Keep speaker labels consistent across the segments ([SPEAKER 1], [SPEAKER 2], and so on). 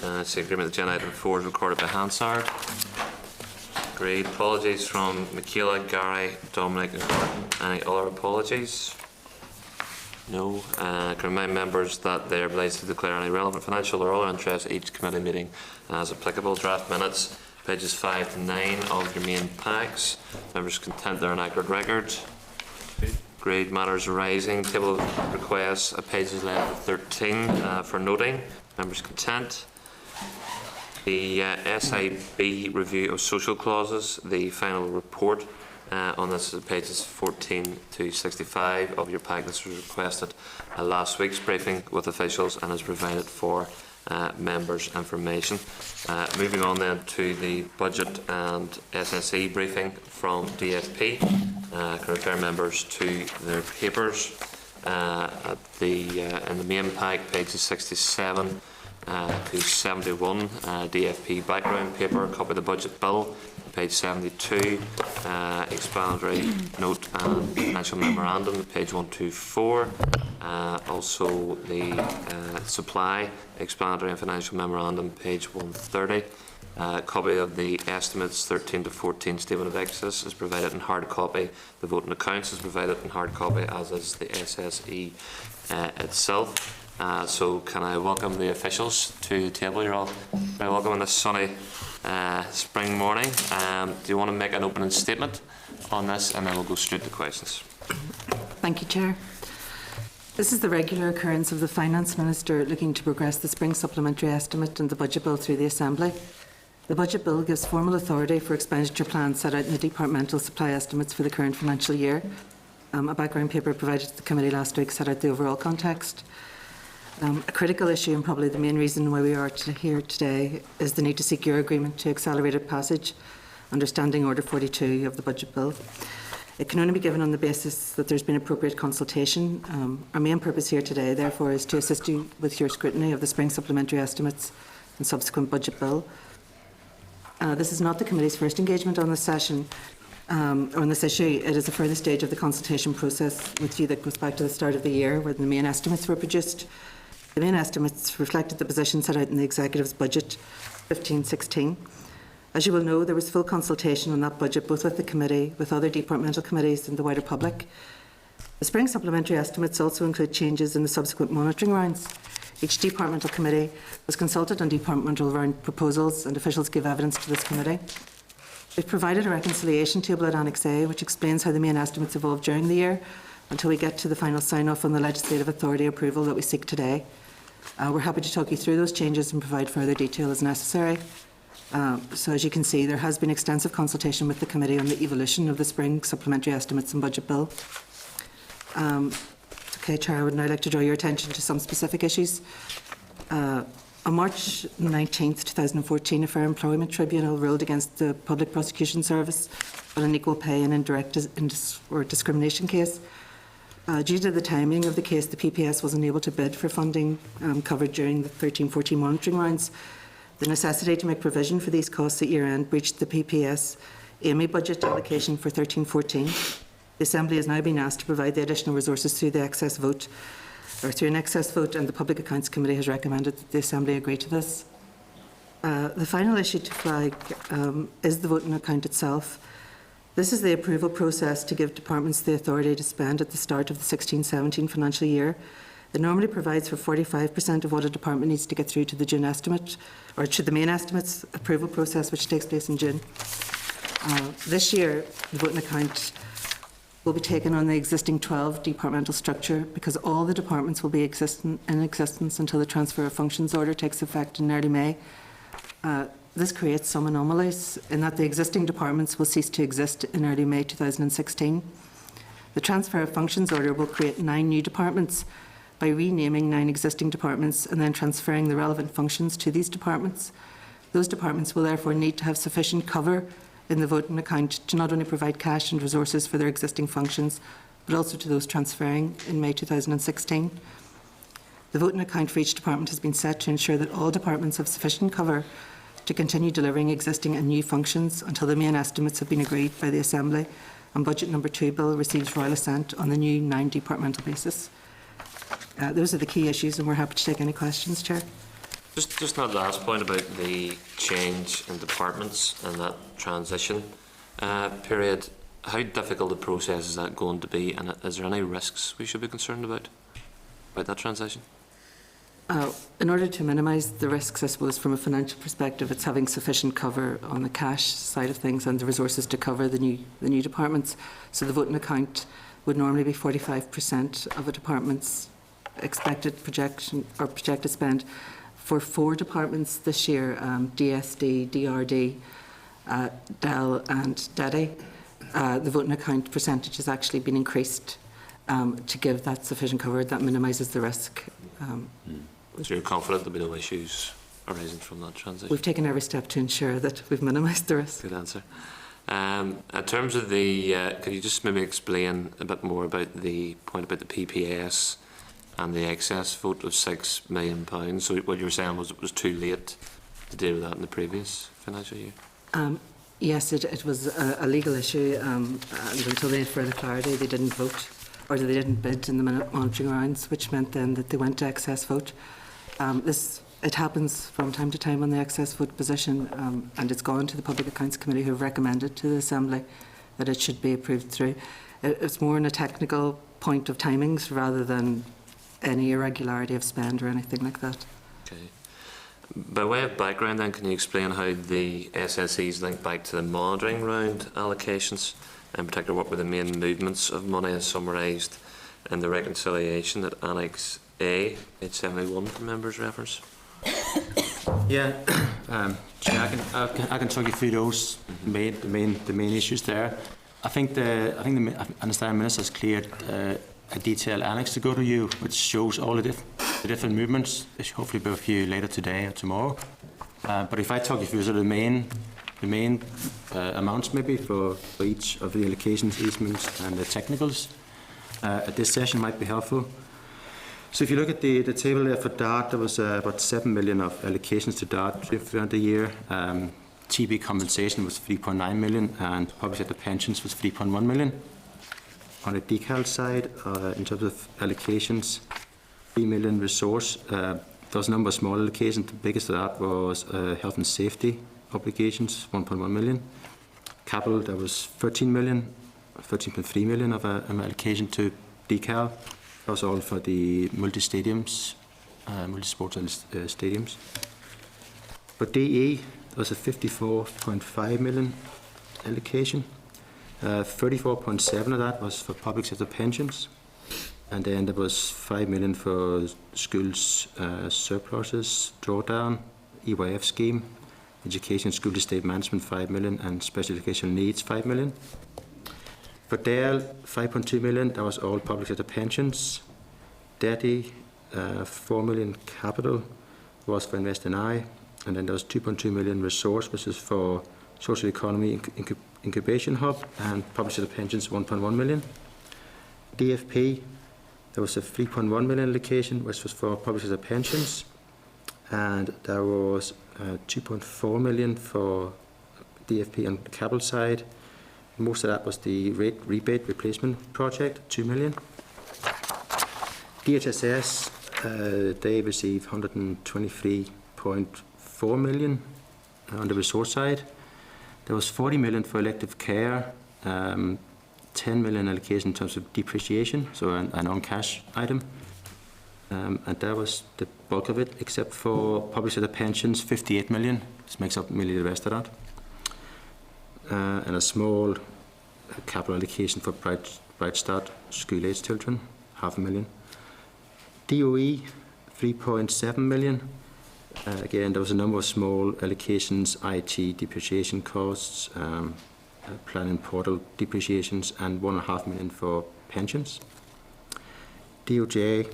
[SPEAKER 1] It's the agreement that agenda item 4 is recorded by Hansard. Agreed. Apologies from Michaela, Gary, Dominic and Gordon. Any other apologies? No. I can remind members that they are obliged to declare any relevant financial or other interest at each committee meeting as applicable. Draft minutes, pages 5 to 9 of your main packs. Members content they're an accurate record. Agreed. Matters arising. Table of requests at pages 11 to 13 for noting. Members content. The SIB review of social clauses, the final report on this is pages 14 to 65 of your pack. This was requested last week's briefing with officials and is provided for members' information. Moving on then to the budget and SSE briefing from DFP. I can refer members to their papers in the main pack, pages 67 to 71, DFP background paper, copy of the budget bill, page 72, explanatory note and financial memorandum, page 124, also the supply, explanatory and financial memorandum, page 130. Copy of the estimates 13 to 14 statement of excess is provided in hard copy. The voting accounts is provided in hard copy, as is the SSE itself. So can I welcome the officials to the table? You're all very welcome on this sunny spring morning. Do you want to make an opening statement on this, and then we'll go straight to questions?
[SPEAKER 2] Thank you, Chair. This is the regular occurrence of the Finance Minister looking to progress the spring supplementary estimate and the budget bill through the Assembly. The budget bill gives formal authority for expenditure plans set out in the departmental supply estimates for the current financial year. A background paper provided to the committee last week set out the overall context. A critical issue, and probably the main reason why we are here today, is the need to seek your agreement to accelerated passage under Standing Order 42 of the budget bill. It can only be given on the basis that there's been appropriate consultation. Our main purpose here today, therefore, is to assist you with your scrutiny of the spring supplementary estimates and subsequent budget bill. This is not the committee's first engagement on this session. On this issue. It is a further stage of the consultation process with you that goes back to the start of the year, where the main estimates were produced. The main estimates reflected the position set out in the Executive's budget 15-16. As you will know, there was full consultation on that budget, both with the committee, with other departmental committees and the wider public. The spring supplementary estimates also include changes in the subsequent monitoring rounds. Each departmental committee was consulted on departmental round proposals, and officials gave evidence to this committee. We've provided a reconciliation table at Annex A, which explains how the main estimates evolved during the year until we get to the final sign-off on the legislative authority approval that we seek today. We're happy to talk you through those changes and provide further detail as necessary. So as you can see, there has been extensive consultation with the committee on the evolution of the spring supplementary estimates and budget bill. Okay, Chair, I would now like to draw your attention to some specific issues. On March 19th, 2014, a Fair Employment Tribunal ruled against the Public Prosecution Service on an equal pay and indirect discrimination case. Due to the timing of the case, the PPS wasn't able to bid for funding covered during the 13-14 monitoring rounds. The necessity to make provision for these costs at year-end breached the PPS AME budget allocation for 13-14. The Assembly has now been asked to provide the additional resources through the excess vote, or through an excess vote, and the Public Accounts Committee has recommended that the Assembly agree to this. The final issue to flag is the voting account itself. This is the approval process to give departments the authority to spend at the start of the 16-17 financial year. It normally provides for 45% of what a department needs to get through to the June estimate, or to the main estimates approval process, which takes place in June. This year, the voting account will be taken on the existing 12 departmental structure, because all the departments will be in existence until the transfer of functions order takes effect in early May. This creates some anomalies in that the existing departments will cease to exist in early May 2016. The transfer of functions order will create 9 new departments by renaming 9 existing departments and then transferring the relevant functions to these departments. Those departments will therefore need to have sufficient cover in the voting account to not only provide cash and resources for their existing functions, but also to those transferring in May 2016. The voting account for each department has been set to ensure that all departments have sufficient cover to continue delivering existing and new functions until the main estimates have been agreed by the Assembly and Budget Number 2 Bill receives royal assent on the new 9 departmental basis. Those are the key issues, and we're happy to take any questions, Chair.
[SPEAKER 1] Just that last point about the change in departments and that transition period. How difficult a process is that going to be, and is there any risks we should be concerned about that transition?
[SPEAKER 2] In order to minimise the risks, I suppose, from a financial perspective, it's having sufficient cover on the cash side of things and the resources to cover the new departments. So the voting account would normally be 45% of a department's expected projection or projected spend. For 4 departments this year, DSD, DRD, DEL and DEDI, the voting account percentage has actually been increased to give that sufficient cover that minimises the risk.
[SPEAKER 1] So you're confident there'll be no issues arising from that transition?
[SPEAKER 2] We've taken every step to ensure that we've minimised the risk.
[SPEAKER 1] Good answer. In terms of the, could you just maybe explain a bit more about the point about the PPS and the excess vote of £6 million? So what you were saying was it was too late to deal with that in the previous financial year?
[SPEAKER 2] Yes, it was a legal issue, and until they had further clarity, they didn't vote, or they didn't bid in the monitoring rounds, which meant then that they went to excess vote. It happens from time to time on the excess vote position, and it's gone to the Public Accounts Committee, who have recommended to the Assembly that it should be approved through. It's more in a technical point of timings rather than any irregularity of spend or anything like that.
[SPEAKER 1] Okay. By way of background then, can you explain how the SSEs link back to the monitoring round allocations? In particular, what were the main movements of money as summarised in the reconciliation at Annex A, page 71, for members' reference?
[SPEAKER 3] Yeah, Chair, I can talk you through those the main issues there. I understand the Minister's cleared a detailed annex to go to you, which shows all the different movements. It should hopefully be with you later today or tomorrow. But if I talk you through sort of the main amounts maybe for each of the allocations, easements and the technicals at this session might be helpful. So if you look at the table there for DART, there was about 7 million of allocations to DART throughout the year. TB compensation was 3.9 million and public sector pensions was 3.1 million. On the decal side, in terms of allocations, 3 million resource. There was a number of small allocations. The biggest of that was health and safety obligations, 1.1 million. Capital, there was 13 million, 13.3 million of an allocation to decal. That was all for the multi-stadiums, multi-sports stadiums. For DE, there was a 54.5 million allocation. 34.7 of that was for public sector pensions. And then there was 5 million for schools surpluses, drawdown, EYF scheme, education, school estate management 5 million, and special educational needs 5 million. For DEL, 5.2 million, that was all public sector pensions. DEDI, 4 million capital was for Invest in I, and then there was 2.2 million resource, which is for social economy incubation hub, and public sector pensions 1.1 million. DFP, there was a 3.1 million allocation, which was for public sector pensions, and there was 2.4 million for DFP on the capital side. Most of that was the rebate replacement project, 2 million. DHSS, they received 123.4 million on the resource side. There was 40 million for elective care, 10 million allocation in terms of depreciation, so an on-cash item. And that was the bulk of it, except for public sector pensions, 58 million. This makes up nearly the rest of that. And a small capital allocation for Bright Start school-age children, 500,000. DOE, 3.7 million. Again, there was a number of small allocations, IT depreciation costs, planning portal depreciations, and 1.5 million for pensions. DOJ,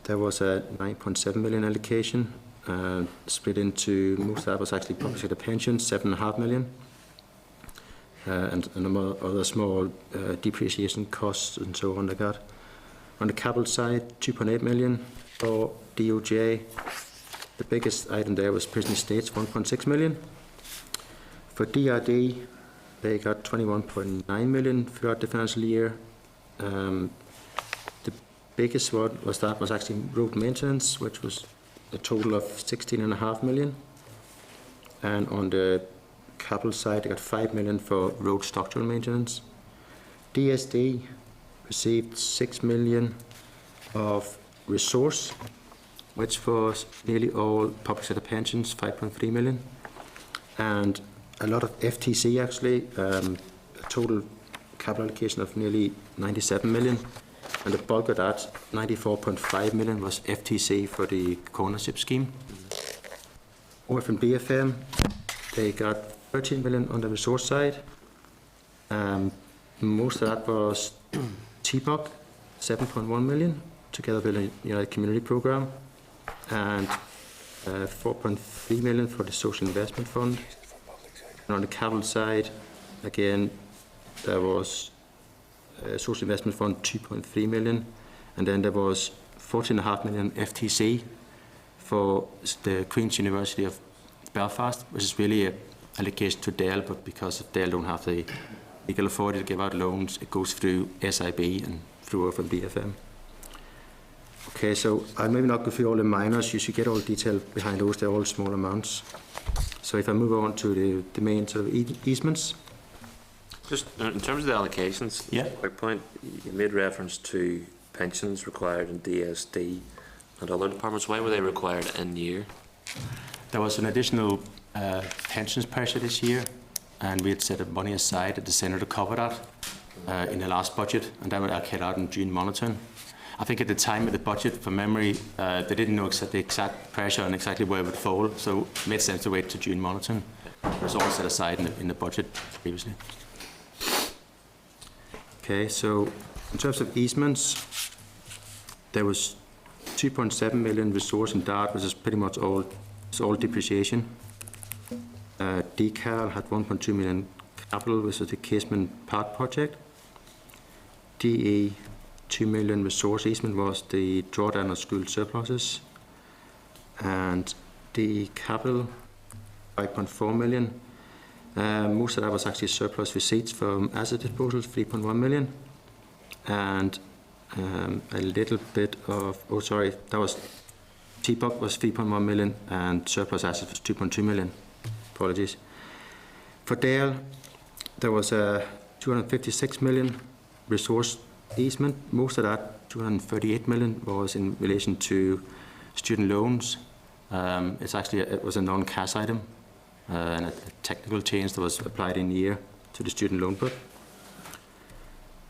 [SPEAKER 3] there was a 9.7 million allocation, split into, most of that was actually public sector pensions, 7.5 million. And a number of other small depreciation costs and so on like that. On the capital side, 2.8 million for DOJ. The biggest item there was prison estates, 1.6 million. For DRD, they got 21.9 million throughout the financial year. The biggest one was actually road maintenance, which was a total of 16.5 million. And on the capital side, they got 5 million for road structural maintenance. DSD received 6 million of resource, which was nearly all public sector pensions, 5.3 million. And a lot of FTC actually, a total capital allocation of nearly 97 million. And the bulk of that, 94.5 million, was FTC for the co-ownership scheme. Over from BFM, they got 13 million on the resource side. Most of that was TPOC, 7.1 million, together with the United Community Programme, and 4.3 million for the Social Investment Fund. And on the capital side, again, there was Social Investment Fund 2.3 million, and then there was 14.5 million FTC for the Queen's University of Belfast, which is really an allocation to Dell, but because Dell don't have the legal authority to give out loans, it goes through SIB and through over from BFM. Okay, so I'll maybe not go through all the minors. You should get all the detail behind those. They're all small amounts. So if I move on to the main sort of easements.
[SPEAKER 1] Just in terms of the allocations,
[SPEAKER 3] Yeah.
[SPEAKER 1] quick point, you made reference to pensions required in DSD and other departments. Why were they required in year?
[SPEAKER 3] There was an additional pensions pressure this year, and we had set up money aside at the centre to cover that in the last budget, and that would allocated out in June monitoring. I think at the time of the budget, from memory, they didn't know the exact pressure and exactly where it would fall, so it made sense to wait to June monitoring. It was all set aside in the budget previously. Okay, so in terms of easements, there was 2.7 million resource in DART, which is pretty much all depreciation. DCAL had 1.2 million capital, which is the Casement Park project. DE 2 million resource easement was the drawdown of school surpluses. And DE capital 5.4 million. Most of that was actually surplus receipts from asset disposals, 3.1 million. And a little bit of, that was TPOC was 3.1 million and surplus assets was 2.2 million. Apologies. For Dale, there was a 256 million resource easement. Most of that, 238 million, was in relation to student loans. It was a non-cash item and a technical change that was applied in the year to the student loan book.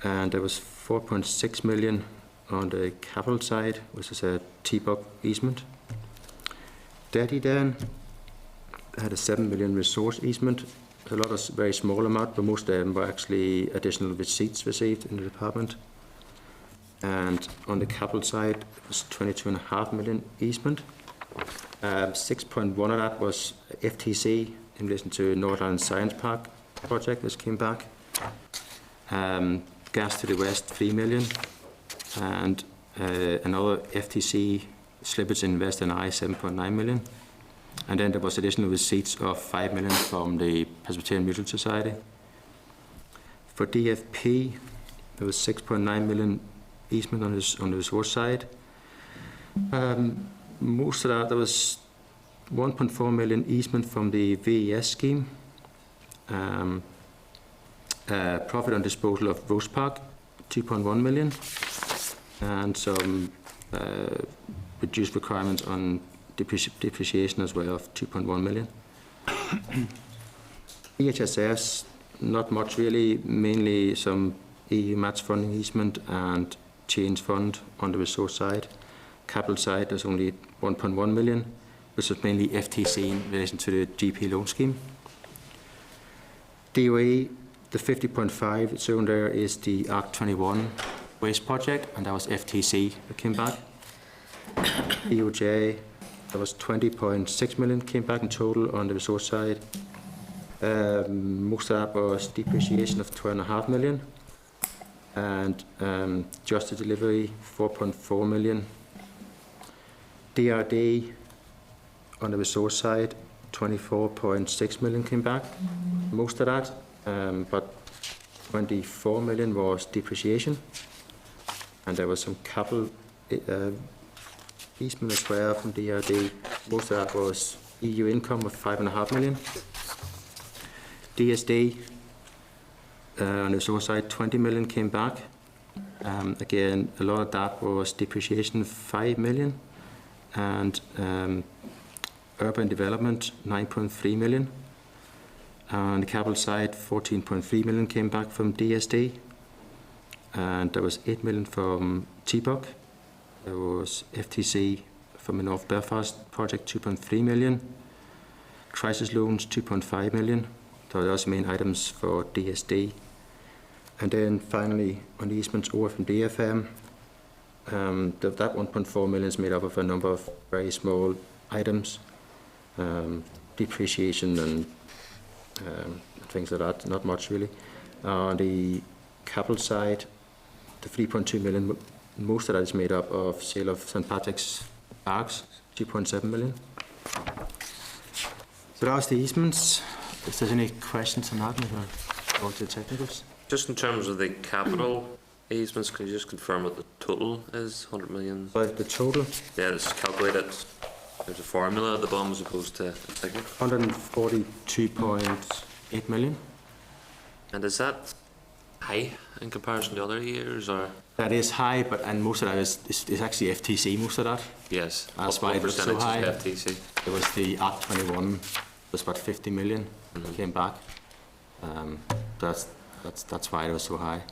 [SPEAKER 3] And there was 4.6 million on the capital side, which is a TPOC easement. Daddy Dan had a 7 million resource easement. A lot of very small amount, but most of them were actually additional receipts received in the department. And on the capital side, it was 22.5 million easement. 6.1 of that was FTC in relation to North Island Science Park project, which came back. Gas to the West, 3 million. And another FTC slippage in Western Eye, 7.9 million. And then there was additional receipts of 5 million from the Presbyterian Mutual Society. For DFP, there was 6.9 million easement on the resource side. Most of that, there was 1.4 million easement from the VES scheme. Profit on disposal of Rose Park, 2.1 million. And some reduced requirements on depreciation as well of 2.1 million. EHSS, not much really, mainly some EU match funding easement and change fund on the resource side. Capital side, there's only 1.1 million, which is mainly FTC in relation to the GP loan scheme. DOE, the 50.5 shown there is the ARC 21 waste project, and that was FTC that came back. EOJ, there was 20.6 million came back in total on the resource side. Most of that was depreciation of 12.5 million, and just the delivery 4.4 million. DRD on the resource side, 24.6 million came back. Most of that, but 24 million was depreciation, and there was some capital Eastman as well from DRD. Most of that was EU income of 5.5 million. DSD, on the resource side, 20 million came back. Again, a lot of that was depreciation of 5 million. And urban development, 9.3 million. On the capital side, 14.3 million came back from DSD. And there was 8 million from TBUC. There was FTC from the North Belfast project, 2.3 million. Crisis loans, 2.5 million. So those are the main items for DSD. And then finally, on the easements over from DFM, that 1.4 million is made up of a number of very small items, depreciation and things like that, not much really. On the capital side, the 3.2 million, most of that is made up of sale of St. Patrick's Arks, 2.7 million. So that was the easements. If there's any questions on that, we'll go to the technicals.
[SPEAKER 1] Just in terms of the capital easements, can you just confirm what the total is? 100 million?
[SPEAKER 3] But the total,
[SPEAKER 1] Yeah, it's calculated. There's a formula at the bottom as opposed to a figure.
[SPEAKER 3] 142.8 million.
[SPEAKER 1] And is that high in comparison to other years, or?
[SPEAKER 3] That is high, and most of that is actually FTC, most of that.
[SPEAKER 1] Yes.
[SPEAKER 3] That's
[SPEAKER 1] What
[SPEAKER 3] why it was so
[SPEAKER 1] percentage
[SPEAKER 3] high.
[SPEAKER 1] is FTC?
[SPEAKER 3] It was the Act 21, was about 50 million came back. That's why it was so high.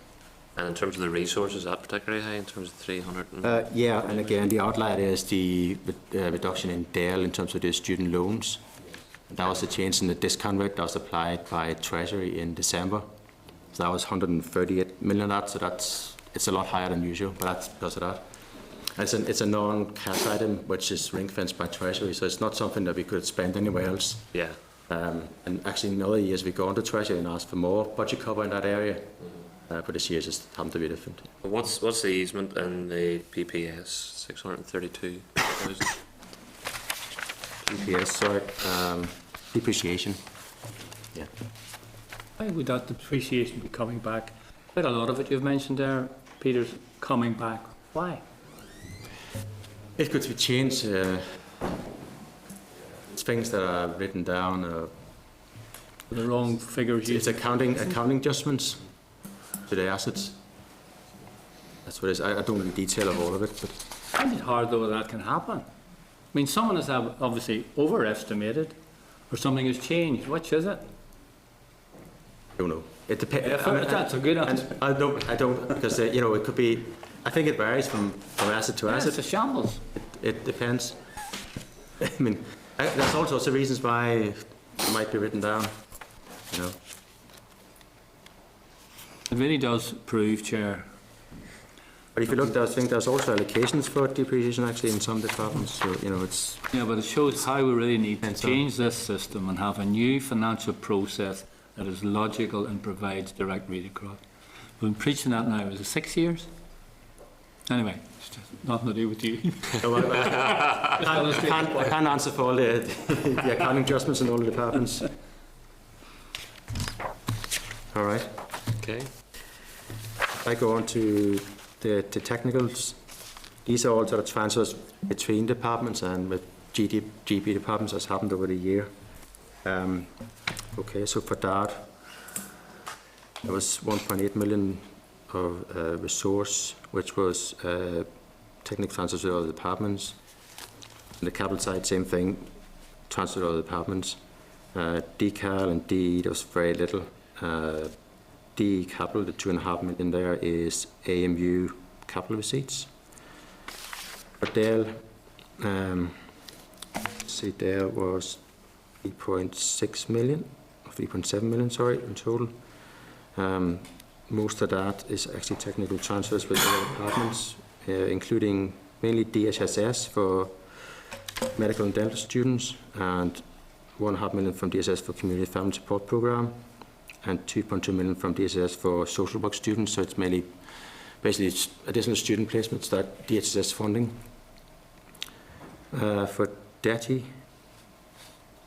[SPEAKER 1] And in terms of the resources, is that particularly high in terms of 300?
[SPEAKER 3] Yeah, and again, the outlier is the reduction in DEL in terms of the student loans. That was a change in the discount rate that was applied by Treasury in December. So that was 138 million of that, so it's a lot higher than usual, but that's because of that. It's a non-cash item which is ring-fenced by Treasury, so it's not something that we could spend anywhere else.
[SPEAKER 1] Yeah.
[SPEAKER 3] And actually in other years we go on to Treasury and ask for more budget cover in that area, but this year just happened to be different.
[SPEAKER 1] What's the easement in the PPS? 632,000.
[SPEAKER 3] EPS, sorry, depreciation. Yeah.
[SPEAKER 4] Why would that depreciation be coming back? Quite a lot of it you've mentioned there, Peter's coming back. Why?
[SPEAKER 3] It could be changed. It's things that are written down.
[SPEAKER 4] The wrong figures
[SPEAKER 3] It's
[SPEAKER 4] used.
[SPEAKER 3] accounting adjustments to the assets. That's what it is. I don't know the detail of all of it, but
[SPEAKER 4] Isn't it hard though that can happen? I mean, someone has obviously overestimated or something has changed. Which is it?
[SPEAKER 3] I don't know. It depends.
[SPEAKER 4] That's a good answer.
[SPEAKER 3] I don't, because it could be. I think it varies from asset to
[SPEAKER 4] Yeah,
[SPEAKER 3] asset.
[SPEAKER 4] it's a shambles.
[SPEAKER 3] It depends. I mean, there's all sorts of reasons why it might be written down.
[SPEAKER 4] It really does prove, Chair.
[SPEAKER 3] But if you look, I think there's also allocations for depreciation actually in some departments. So it's.
[SPEAKER 4] Yeah, but it shows how we really need to
[SPEAKER 3] And so-
[SPEAKER 4] change this system and have a new financial process that is logical and provides direct read across. We've been preaching that now, is it 6 years? Anyway, it's just nothing to do with you.
[SPEAKER 3] I can't answer for all the accounting adjustments in all the departments. All right.
[SPEAKER 1] Okay.
[SPEAKER 3] I go on to the technicals. These are all sort of transfers between departments and with GP departments as happened over the year. Okay, so for that, there was 1.8 million of resource, which was technical transfers to other departments. On the capital side, same thing, transfer to other departments. DCAL and DE, there was very little. DE capital, the 2.5 million there is AMU capital receipts. For DEL, see there was 3.6 million, 3.7 million, sorry, in total. Most of that is actually technical transfers with other departments, including mainly DHSS for medical and dental students, and 1.5 million from DSS for community family support program, and 2.2 million from DSS for social work students. So it's mainly, basically, it's additional student placements that DHSS funding. For DETI,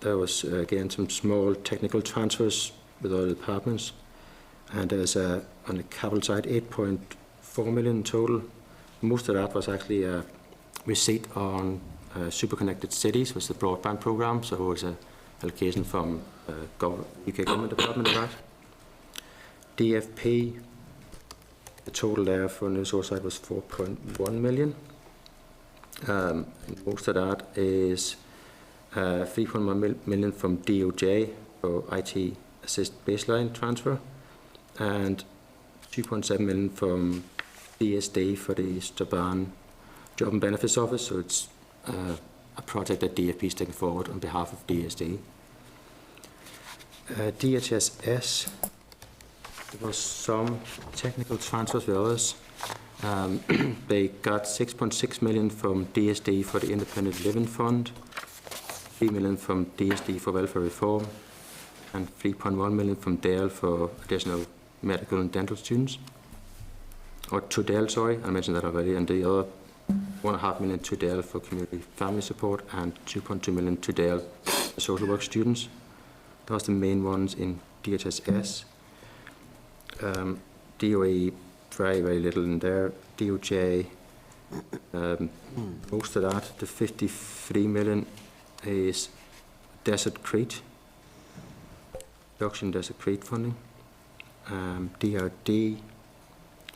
[SPEAKER 3] there was again some small technical transfers with other departments, and there's on the capital side 8.4 million in total. Most of that was actually receipt on Super Connected Cities, was the broadband programme, so it was an allocation from UK Government Department of that. DFP, the total there for New Source side was 4.1 million. Most of that is 3.1 million from DOJ for IT assist baseline transfer, and 2.7 million from DSD for the Strabane Job and Benefits Office. So it's a project that DFP is taking forward on behalf of DSD. DHSS, there was some technical transfers with others. They got 6.6 million from DSD for the Independent Living Fund, 3 million from DSD for welfare reform, and 3.1 million from DALE for additional medical and dental students. Or to DALE, sorry, I mentioned that already, and the other 1.5 million to DALE for community family support, and 2.2 million to DALE for social work students. Those are the main ones in DHSS. DOE, very, very little in there. DOJ, most of that, the 53 million is Desert Crete, reduction Desert Crete funding. DRD,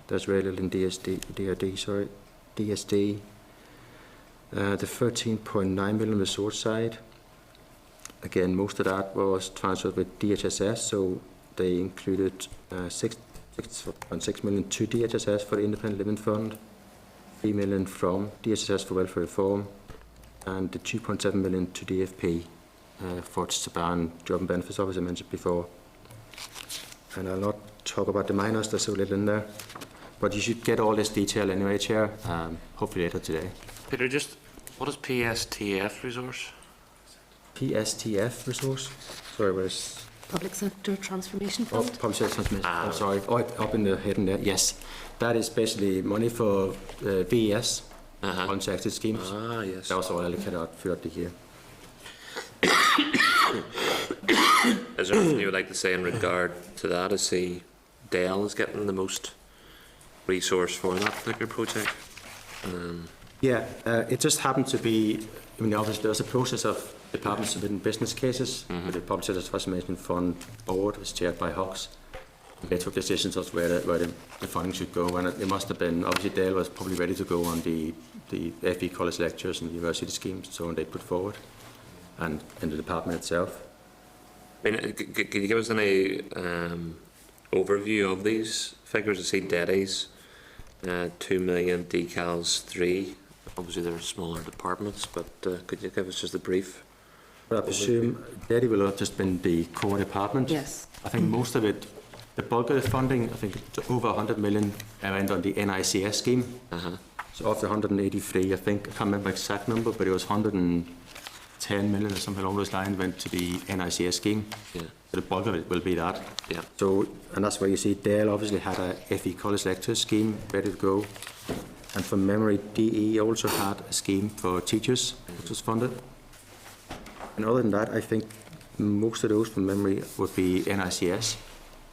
[SPEAKER 3] there's very little in DRD, sorry. DSD, the 13.9 million resource side. Again, most of that was transferred with DHSS, so they included 6.6 million to DHSS for the Independent Living Fund, 3 million from DHSS for welfare reform, and the 2.7 million to DFP for the Strabane Job and Benefits Office I mentioned before. And I'll not talk about the minors, there's so little in there. But you should get all this detail anyway, Chair, hopefully later today.
[SPEAKER 1] Peter, just what is PSTF resource?
[SPEAKER 3] PSTF resource? Sorry, where's...
[SPEAKER 5] Public Sector Transformation
[SPEAKER 3] Oh,
[SPEAKER 5] Fund.
[SPEAKER 3] Public Sector Transformation. Oh, sorry. Oh, up in the head in there. Yes. That is basically money for VES, unsected schemes.
[SPEAKER 1] Ah, yes.
[SPEAKER 3] That was all allocated out throughout the year.
[SPEAKER 1] Is there anything you would like to say in regard to that? I see Dale is getting the most resource for that particular project.
[SPEAKER 3] Yeah, it just happened to be, I mean, obviously there's a process of departments submitting business cases. The Public Sector Transformation Fund board was chaired by Hawks. They took decisions of where the funding should go, and it must have been, obviously Dale was probably ready to go on the FE college lectures and university schemes, so they put forward, and in the department itself.
[SPEAKER 1] I mean, could you give us any overview of these figures? I see Deddy's 2 million, Decals 3. Obviously they're smaller departments, but could you give us just a brief?
[SPEAKER 3] But I presume Deddy will have just been the core department.
[SPEAKER 5] Yes.
[SPEAKER 3] I think most of it, the bulk of the funding, I think it's over 100 million went on the NICS scheme. So of the 183, I think, I can't remember the exact number, but it was 110 million or something along those lines went to the NICS scheme.
[SPEAKER 1] Yeah.
[SPEAKER 3] So the bulk of it will be that.
[SPEAKER 1] Yeah.
[SPEAKER 3] So, and that's why you see Dale obviously had a FE college lectures scheme ready to go. And from memory, DE also had a scheme for teachers, which was funded. And other than that, I think most of those from memory would be NICS.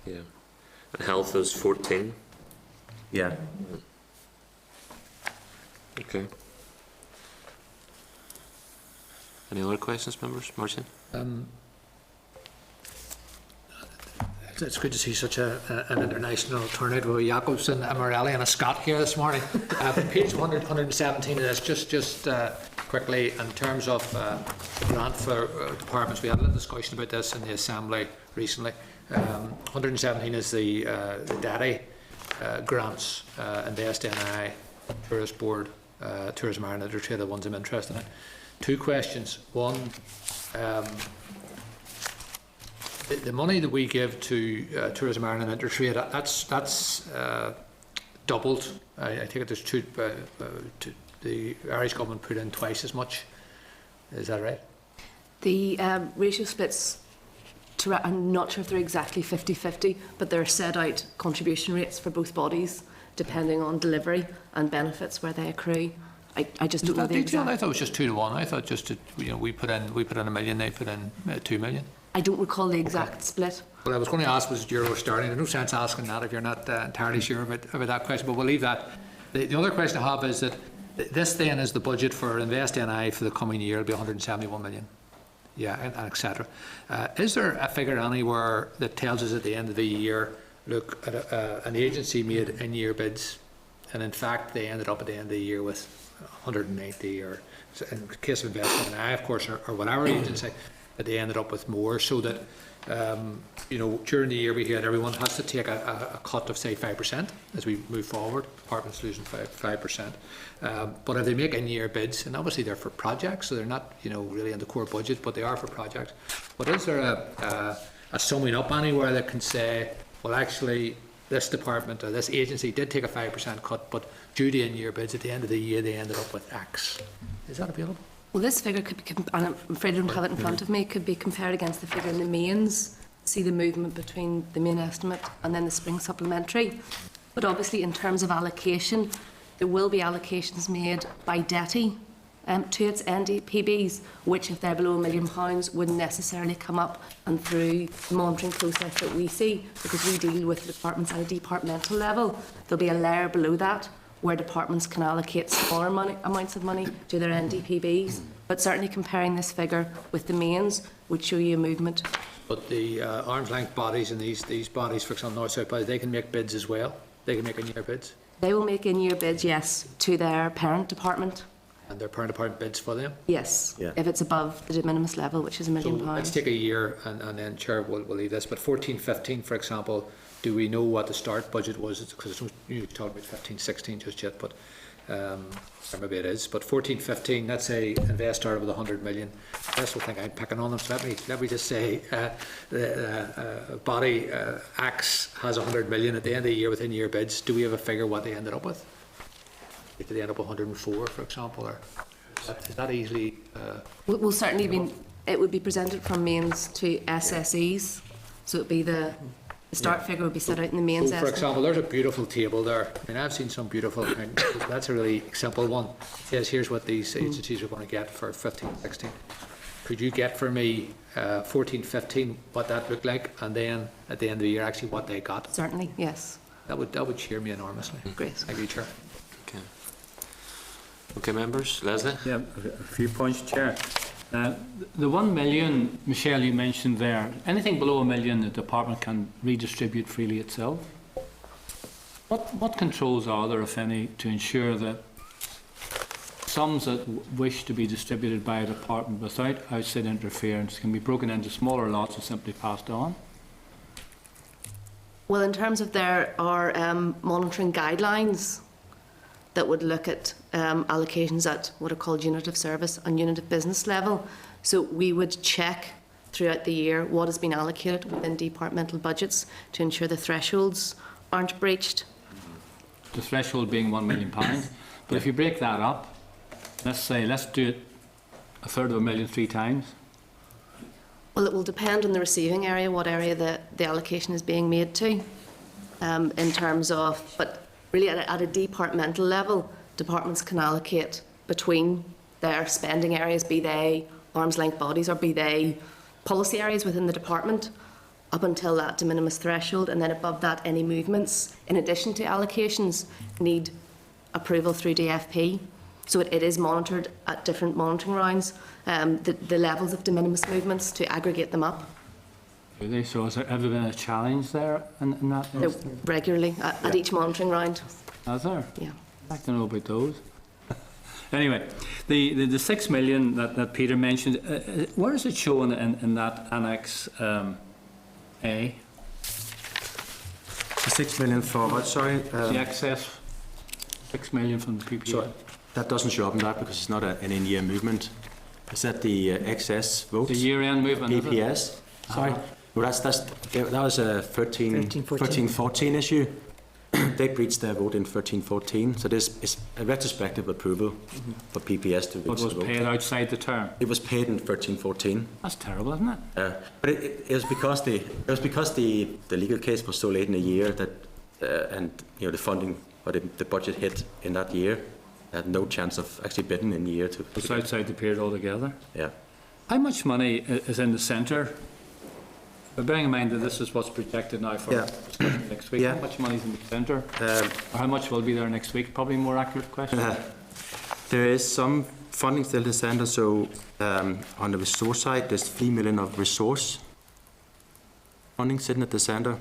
[SPEAKER 1] Yeah. And health is 14.
[SPEAKER 3] Yeah.
[SPEAKER 1] Okay. Any other questions, members? Martin?
[SPEAKER 6] It's good to see such an international tornado with Jacobson, Morelli and a Scott here this morning. Page 117 of this, just quickly, in terms of the grant for departments, we had a little discussion about this in the Assembly recently. 117 is the DADI grants and the SDNI Tourist Board, Tourism Ireland, are two of the ones I'm interested in. Two questions. One, the money that we give to Tourism Ireland and Intertrade, that's doubled. I take it there's the Irish government put in twice as much. Is that right?
[SPEAKER 5] The ratio splits, I'm not sure if they're exactly 50-50, but there are set out contribution rates for both bodies depending on delivery and benefits where they accrue. I just don't know the exact.
[SPEAKER 6] I thought it was just 2 to 1. I thought just we put in $1 million, they put in 2 million.
[SPEAKER 5] I don't recall the exact split.
[SPEAKER 6] What I was going to ask was euro sterling. There's no sense asking that if you're not entirely sure about that question, but we'll leave that. The other question I have is that This then is the budget for Invest NI for the coming year. It'll be 171 million. Yeah, and et cetera. Is there a figure anywhere that tells us at the end of the year, look, an agency made in-year bids, and in fact they ended up at the end of the year with 190, or in the case of Invest NI, of course, or whatever agency, that they ended up with more, so that you know, during the year we had everyone has to take a cut of say 5% as we move forward. Departments losing 5%. But if they make in-year bids, and obviously they're for projects, so they're not, you know, really in the core budget, but they are for projects. But is there a summing up anywhere that can say, well, actually, this department or this agency did take a 5% cut, but due to in-year bids at the end of the year they ended up with X? Is that available?
[SPEAKER 5] Well, this figure could be, and I'm afraid I don't have it in front of me, could be compared against the figure in the mains, see the movement between the main estimate and then the spring supplementary. But obviously in terms of allocation, there will be allocations made by DETI to its NDPBs, which if they're below £1 million wouldn't necessarily come up and through the monitoring process that we see, because we deal with the departments at a departmental level. There'll be a layer below that where departments can allocate smaller amounts of money to their NDPBs. But certainly comparing this figure with the mains would show you a movement.
[SPEAKER 6] But the arm's length bodies and these bodies, for example, North South bodies, they can make bids as well. They can make in-year bids,
[SPEAKER 5] They will make in-year bids, yes, to their parent department.
[SPEAKER 6] and their parent department bids for them.
[SPEAKER 5] Yes,
[SPEAKER 3] Yeah.
[SPEAKER 5] if it's above the de minimis level, which is £1
[SPEAKER 6] So
[SPEAKER 5] million.
[SPEAKER 6] let's take a year, and then Chair, we'll leave this. But 14-15, for example, do we know what the start budget was? Because you talked about 15-16 just yet, but or maybe it is. But 14-15, let's say Invest started with 100 million. That's the thing I'm picking on them. So let me just say the body X has 100 million at the end of the year with in-year bids. Do we have a figure what they ended up with? Did they end up with 104, for example, or is that easily?
[SPEAKER 5] Will certainly be, it would be presented from mains to SSEs, so it'd be the start figure would be set out in the mains
[SPEAKER 6] So, for
[SPEAKER 5] estimate.
[SPEAKER 6] example, there's a beautiful table there. I mean, I've seen some beautiful, and that's a really simple one. It says here's what these agencies are going to get for 15-16. Could you get for me 14-15 what that looked like, and then at the end of the year actually what they got?
[SPEAKER 5] Certainly, yes.
[SPEAKER 6] That would cheer me enormously.
[SPEAKER 5] Great.
[SPEAKER 6] Thank you, Chair.
[SPEAKER 1] Okay. Okay, members. Leslie?
[SPEAKER 4] Yeah, a few points, Chair. The 1 million, Michelle, you mentioned there, anything below $1 million the department can redistribute freely itself. What controls are there, if any, to ensure that sums that wish to be distributed by a department without outside interference can be broken into smaller lots and simply passed on?
[SPEAKER 5] Well, in terms of there are monitoring guidelines that would look at allocations at what are called unit of service and unit of business level. So we would check throughout the year what has been allocated within departmental budgets to ensure the thresholds aren't breached.
[SPEAKER 4] The threshold being £1 million. But if you break that up, let's do it a third of $1 million 3 times.
[SPEAKER 5] Well, it will depend on the receiving area, what area the allocation is being made to, in terms of, but really at a departmental level, departments can allocate between their spending areas, be they arm's length bodies or be they policy areas within the department, up until that de minimis threshold, and then above that any movements, in addition to allocations, need approval through DFP. So it is monitored at different monitoring rounds, the levels of de minimis movements to aggregate them up.
[SPEAKER 4] Do they? So has there ever been a challenge there in that?
[SPEAKER 5] They're regularly at each monitoring round.
[SPEAKER 4] Has there?
[SPEAKER 5] Yeah.
[SPEAKER 4] I'd like to know about those. Anyway, the 6 million that Peter mentioned, where is it shown in that Annex A?
[SPEAKER 3] The 6 million for what, sorry?
[SPEAKER 4] The excess 6 million from the PPA.
[SPEAKER 3] So that doesn't show up in that because it's not an in-year movement. Is that the excess votes?
[SPEAKER 4] The year-end movement, is it?
[SPEAKER 3] PPS? Sorry. Well, that was a 13-14 issue. They breached their vote in 13-14, so this is a retrospective approval for PPS to reach
[SPEAKER 4] What
[SPEAKER 3] the
[SPEAKER 4] was
[SPEAKER 3] vote.
[SPEAKER 4] paid outside the term?
[SPEAKER 3] It was paid in 13-14.
[SPEAKER 4] That's terrible, isn't it?
[SPEAKER 3] But it was because the legal case was so late in the year that and you know the funding or the budget hit in that year. They had no chance of actually bidding in the year to.
[SPEAKER 4] It's outside the period altogether.
[SPEAKER 3] Yeah.
[SPEAKER 4] How much money is in the centre? But bearing in mind that this is what's projected now for next week,
[SPEAKER 3] Yeah.
[SPEAKER 4] how much money is in the centre? Or how much will be there next week? Probably a more accurate question.
[SPEAKER 3] There is some funding still to the centre, so on the resource side, there's 3 million of resource funding sitting at the centre,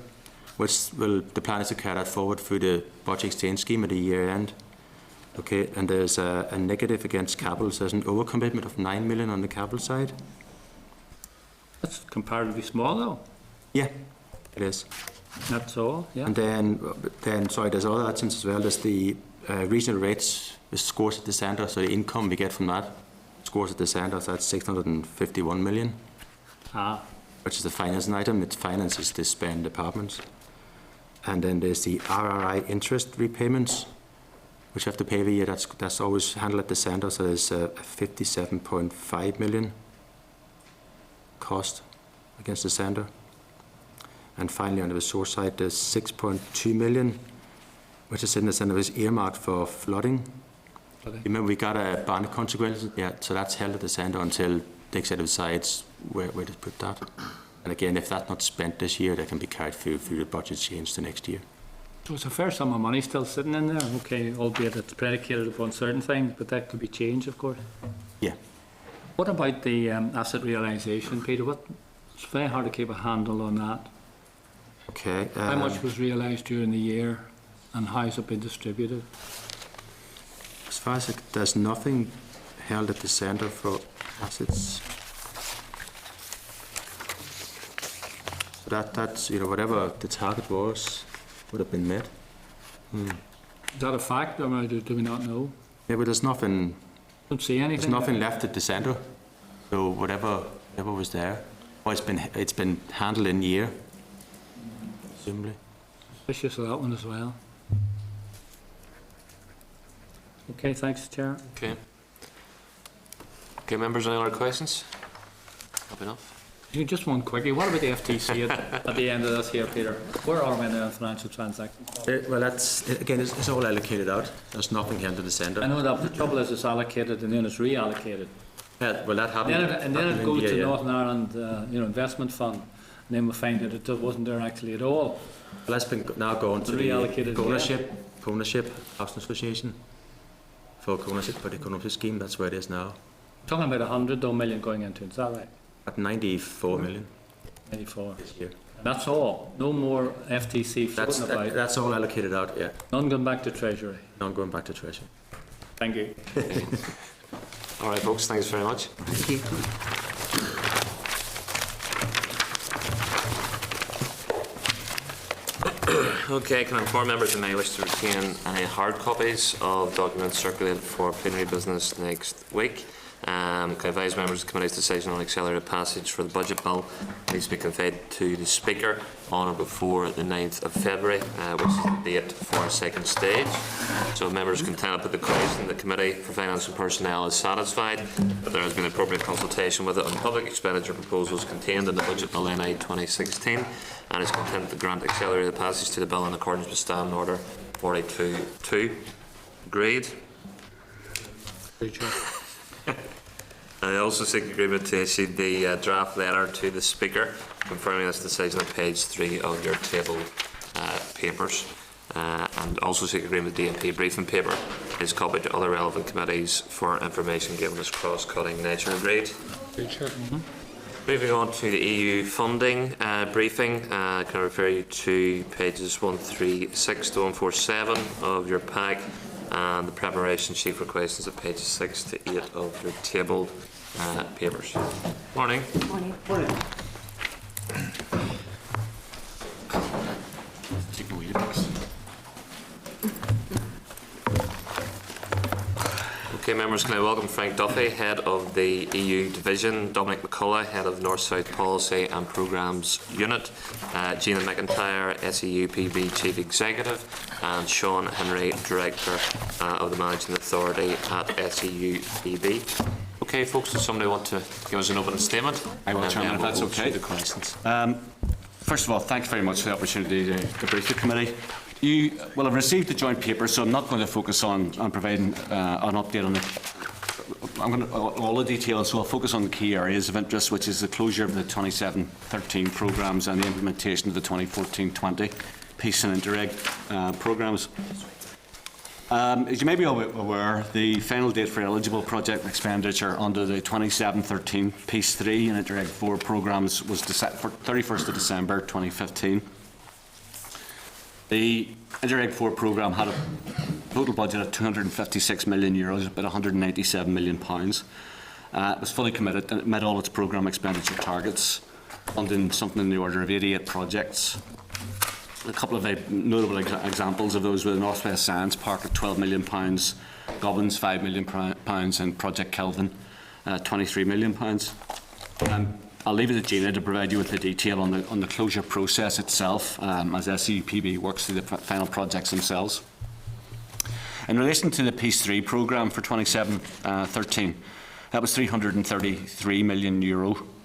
[SPEAKER 3] which the plan is to carry that forward through the budget exchange scheme at the year end. Okay, and there's a negative against capital, so there's an overcommitment of 9 million on the capital side.
[SPEAKER 4] That's comparatively small, though.
[SPEAKER 3] Yeah, it is.
[SPEAKER 4] That's all, yeah.
[SPEAKER 3] And then sorry, there's other items as well. There's the regional rates, the scores at the centre, so the income we get from that scores at the centre, so that's 651 million, which is the financing item. It finances the spend departments. And then there's the RRI interest repayments, which you have to pay every year. That's always handled at the centre, so there's a 57.5 million cost against the centre. And finally, on the resource side, there's 6.2 million, which is in the centre, is earmarked for flooding. Remember, we got a bond consequences, yeah, so that's held at the centre until the executive decides where to put that. And again, if that's not spent this year, that can be carried through the budget change the next year.
[SPEAKER 4] So it's a fair sum of money still sitting in there, okay, albeit it's predicated upon certain things, but that could be changed, of course.
[SPEAKER 3] Yeah.
[SPEAKER 4] What about the asset realisation, Peter? It's very hard to keep a handle on that.
[SPEAKER 3] Okay.
[SPEAKER 4] How much was realised during the year, and how has it been distributed?
[SPEAKER 3] As far as there's nothing held at the centre for assets. So that's whatever the target was would have been met.
[SPEAKER 4] Is that a fact, or do we not know?
[SPEAKER 3] Yeah, but there's nothing.
[SPEAKER 4] Don't see anything.
[SPEAKER 3] There's nothing left at the centre. So whatever was there, well, it's been handled in year. Presumably.
[SPEAKER 4] Suspicious of that one as well. Okay, thanks, Chair.
[SPEAKER 1] Okay. Okay, members, any other questions? Happy enough?
[SPEAKER 4] Just one quickie. What about the FTC at the end of this here, Peter? Where are we now in financial transactions?
[SPEAKER 3] Well, that's again, it's all allocated out. There's nothing held to the centre.
[SPEAKER 4] I know that the trouble is it's allocated and then it's reallocated.
[SPEAKER 3] Yeah, well, that happened.
[SPEAKER 4] And then it goes to
[SPEAKER 3] India,
[SPEAKER 4] Northern Ireland Investment Fund, and then we find that it wasn't there actually at all.
[SPEAKER 3] Well, that's been now going to the
[SPEAKER 4] Reallocated,
[SPEAKER 3] ownership housing association for ownership for the ownership scheme. That's where it is now.
[SPEAKER 4] Talking about 100 million going into it, is that right?
[SPEAKER 3] At 94 million
[SPEAKER 4] 94.
[SPEAKER 3] this year.
[SPEAKER 4] That's all. No more FTC floating about.
[SPEAKER 3] That's all allocated out. Yeah.
[SPEAKER 4] None going back to Treasury.
[SPEAKER 3] None going back to Treasury.
[SPEAKER 4] Thank you.
[SPEAKER 1] All right, folks, thanks very much.
[SPEAKER 2] Thank you.
[SPEAKER 1] Okay, can I inform members who may wish to retain any hard copies of documents circulated for plenary business next week? Can I advise members the committee's decision on accelerated passage for the budget bill needs to be conveyed to the Speaker on or before the 9th of February, which is the date for a second stage. So members can tell up at the question the Committee for Finance and Personnel is satisfied that there has been appropriate consultation with it on public expenditure proposals contained in the budget bill NI 2016 and is content to grant accelerated passage to the bill in accordance with Standing Order 42.2. Agreed? I also seek agreement to issue the draft letter to the Speaker confirming this decision on page 3 of your table papers, and also seek agreement with the DMP briefing paper is copied to other relevant committees for information given its cross-cutting nature. Agreed? Moving on to the EU funding briefing, can I refer you to pages 136 to 147 of your pack and the preparation sheet for questions at pages 6 to 8 of your tabled papers. Morning.
[SPEAKER 5] Morning.
[SPEAKER 1] Okay, members, can I welcome Frank Duffy, Head of the EU Division, Dominic McCullough, Head of North-South Policy and Programmes Unit, Gina McIntyre, SEUPB Chief Executive, and Sean Henry, Director of the Managing Authority at SEUPB. Okay, folks, does somebody want to give us an opening statement?
[SPEAKER 7] I will, Chairman, if that's
[SPEAKER 1] We'll go
[SPEAKER 7] okay.
[SPEAKER 1] through the questions.
[SPEAKER 7] First of all, thanks very much for the opportunity to brief the committee. You will have received the joint paper, so I'm not going to focus on providing an update on it. All the details, so I'll focus on the key areas of interest, which is the closure of the 27-13 programmes and the implementation of the 2014-20 Peace and Interreg programmes. As you may be aware, the final date for eligible project expenditure under the 27-13 Piece 3 and Interreg 4 programmes was for 31st of December 2015. The Interreg 4 programme had a total budget of €256 million, about £197 million. It was fully committed and it met all its programme expenditure targets, funding something in the order of 88 projects. A couple of notable examples of those were the North West Science Park at £12 million, Gobbins £5 million, and Project Kelvin £23 million. I'll leave it to Gina to provide you with the detail on the closure process itself as SEUPB works through the final projects themselves. In relation to the Piece 3 programme for 27-13, that was €333 million,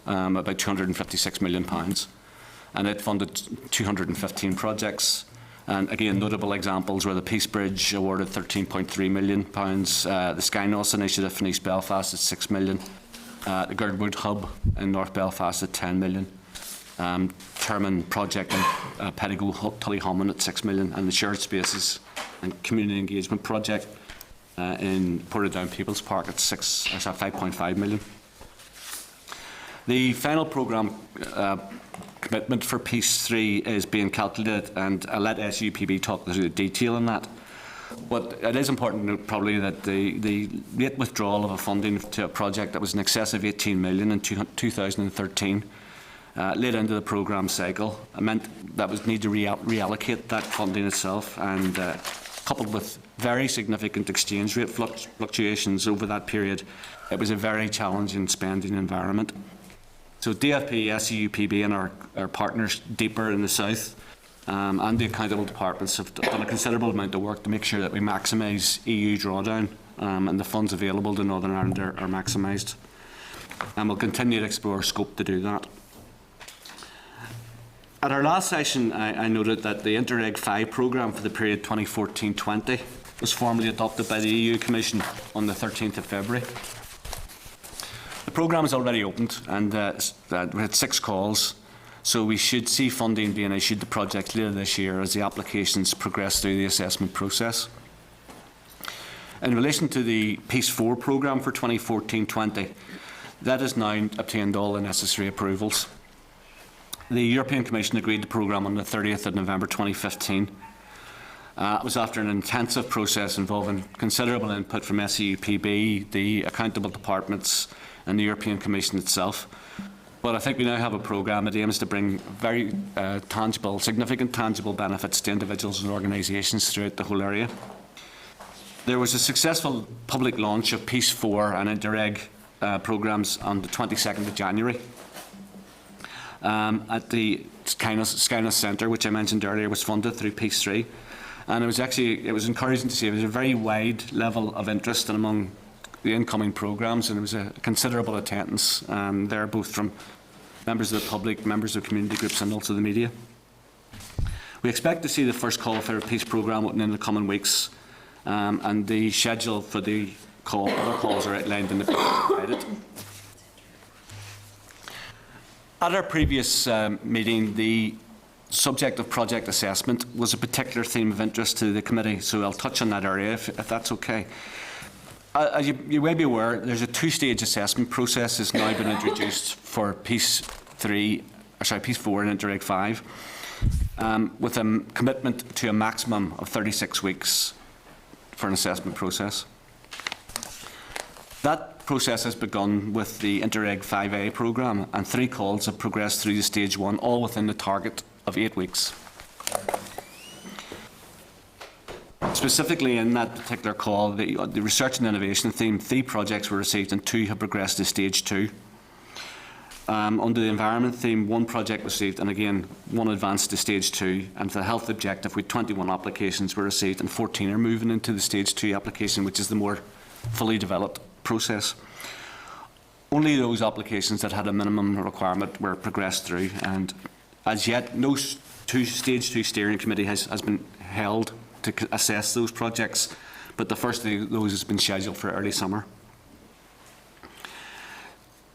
[SPEAKER 7] about £256 million. And it funded 215 projects. And again, notable examples were the Peace Bridge awarded £13.3 million, the Skynos initiative in East Belfast at £6 million, the Girdwood Hub in North Belfast at £10 million, Termin project in Pettigo Tullyhammon at £6 million, and the Shared Spaces and Community Engagement project in Portadown People's Park at £5.5 million. The final programme commitment for Piece 3 is being calculated, and I'll let SEUPB talk through the detail on that. But it is important to note probably that the late withdrawal of a funding to a project that was in excess of 18 million in 2013 late into the programme cycle meant that was need to reallocate that funding itself, and coupled with very significant exchange rate fluctuations over that period, it was a very challenging spending environment. So DFP, SEUPB and our partners deeper in the south and the accountable departments have done a considerable amount of work to make sure that we maximise EU drawdown and the funds available to Northern Ireland are maximised. And we'll continue to explore scope to do that. At our last session, I noted that the Interreg 5 programme for the period 2014-20 was formally adopted by the EU Commission on the 13th of February. The programme is already opened and we had 6 calls, so we should see funding being issued to projects later this year as the applications progress through the assessment process. In relation to the Piece 4 programme for 2014-20, that has now obtained all the necessary approvals. The European Commission agreed the programme on the 30th of November 2015. It was after an intensive process involving considerable input from SEUPB, the accountable departments and the European Commission itself. But I think we now have a programme that aims to bring very significant tangible benefits to individuals and organisations throughout the whole area. There was a successful public launch of Piece 4 and Interreg programmes on the 22nd of January. At the Skynos Centre, which I mentioned earlier, was funded through Piece 3. And it was encouraging to see there was a very wide level of interest among the incoming programmes, and there was a considerable attendance there, both from members of the public, members of community groups and also the media. We expect to see the first call for a Peace programme open in the coming weeks, and the schedule for the other calls are outlined in the paper provided. At our previous meeting, the subject of project assessment was a particular theme of interest to the committee, so I'll touch on that area if that's okay. As you may be aware, there's a 2-stage assessment process that's now been introduced for Piece 4 and Interreg 5, with a commitment to a maximum of 36 weeks for an assessment process. That process has begun with the Interreg 5A programme, and 3 calls have progressed through the Stage 1, all within the target of 8 weeks. Specifically in that particular call, the research and innovation theme, 3 projects were received and 2 have progressed to Stage 2. Under the environment theme, 1 project received and again 1 advanced to Stage 2, and for the health objective, with 21 applications were received and 14 are moving into the Stage 2 application, which is the more fully developed process. Only those applications that had a minimum requirement were progressed through, and as yet no Stage 2 steering committee has been held to assess those projects, but the first of those has been scheduled for early summer.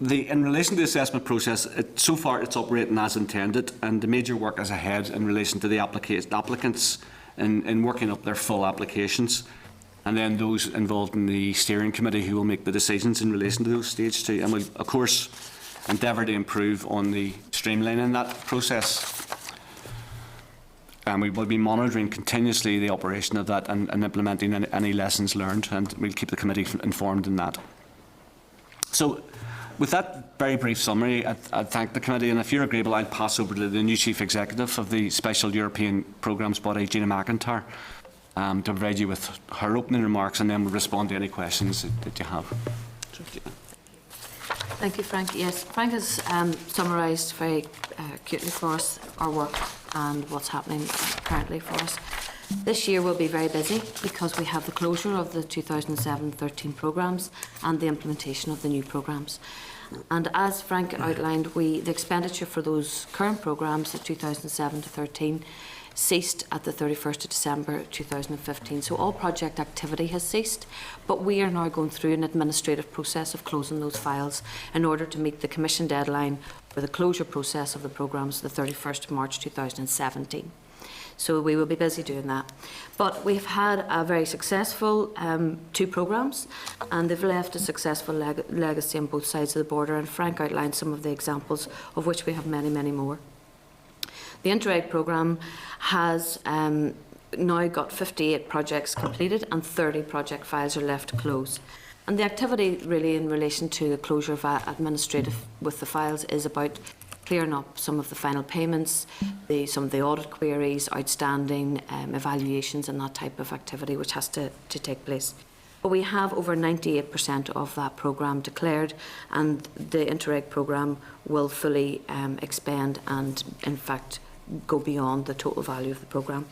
[SPEAKER 7] In relation to the assessment process, so far it's operating as intended, and the major work is ahead in relation to the applicants in working up their full applications. and then those involved in the steering committee who will make the decisions in relation to those stage 2. And we'll, of course, endeavour to improve on the streamlining that process. And we will be monitoring continuously the operation of that and implementing any lessons learned, and we'll keep the committee informed in that. So, with that very brief summary, I thank the committee, and if you're agreeable, I'll pass over to the new Chief Executive of the Special European Programmes Body, Gina McIntyre, to provide you with her opening remarks, and then we'll respond to any questions that you have.
[SPEAKER 8] Thank you, Frank. Yes, Frank has summarised very acutely for us our work and what's happening currently for us. This year will be very busy because we have the closure of the 2007-13 programmes and the implementation of the new programmes. And as Frank outlined, the expenditure for those current programmes, the 2007-13, ceased at the 31st of December 2015. So all project activity has ceased, but we are now going through an administrative process of closing those files in order to meet the Commission deadline for the closure process of the programmes, the 31st of March 2017. So we will be busy doing that. But we've had a very successful 2 programmes, and they've left a successful legacy on both sides of the border, and Frank outlined some of the examples, of which we have many, many more. The Interreg programme has now got 58 projects completed and 30 project files are left to close. And the activity really in relation to the closure of administrative with the files is about clearing up some of the final payments, some of the audit queries, outstanding evaluations and that type of activity which has to take place. But we have over 98% of that programme declared, and the Interreg programme will fully expend and in fact go beyond the total value of the programme.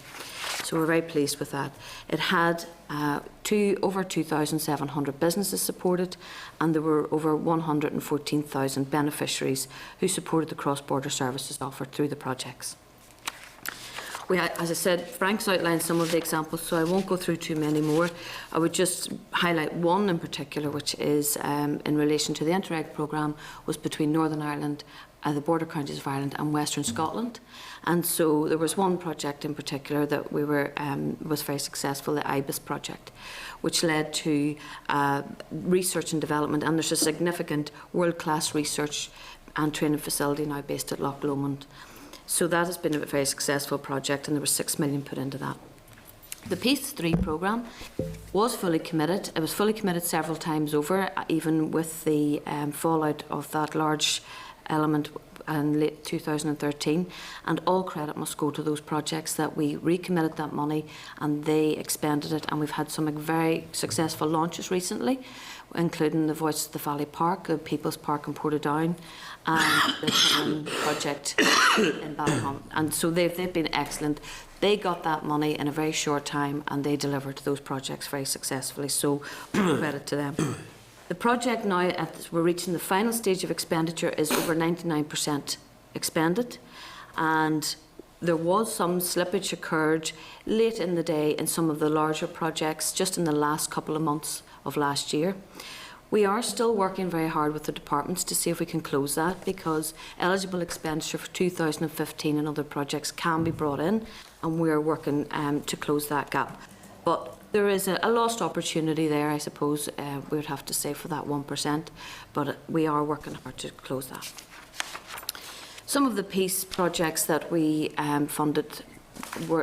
[SPEAKER 8] So we're very pleased with that. It had over 2,700 businesses supported, and there were over 114,000 beneficiaries who supported the cross-border services offered through the projects. As I said, Frank's outlined some of the examples, so I won't go through too many more. I would just highlight one in particular, which is in relation to the Interreg programme, was between Northern Ireland, the border counties of Ireland and Western Scotland. And so there was one project in particular that was very successful, the IBIS project, which led to research and development, and there's a significant world-class research and training facility now based at Loch Lomond. So that has been a very successful project, and there was 6 million put into that. The Peace 3 programme was fully committed. It was fully committed several times over, even with the fallout of that large element in late 2013, and all credit must go to those projects that we recommitted that money and they expended it, and we've had some very successful launches recently, including the Voice of the Valley Park, the People's Park in Portadown, and the Common project in Ballycom. And so they've been excellent. They got that money in a very short time and they delivered those projects very successfully, so credit to them. The project now, as we're reaching the final stage of expenditure, is over 99% expended, and there was some slippage occurred late in the day in some of the larger projects just in the last couple of months of last year. We are still working very hard with the departments to see if we can close that, because eligible expenditure for 2015 and other projects can be brought in, and we are working to close that gap. But there is a lost opportunity there, I suppose, we would have to say, for that 1%, but we are working hard to close that. Some of the peace projects that we funded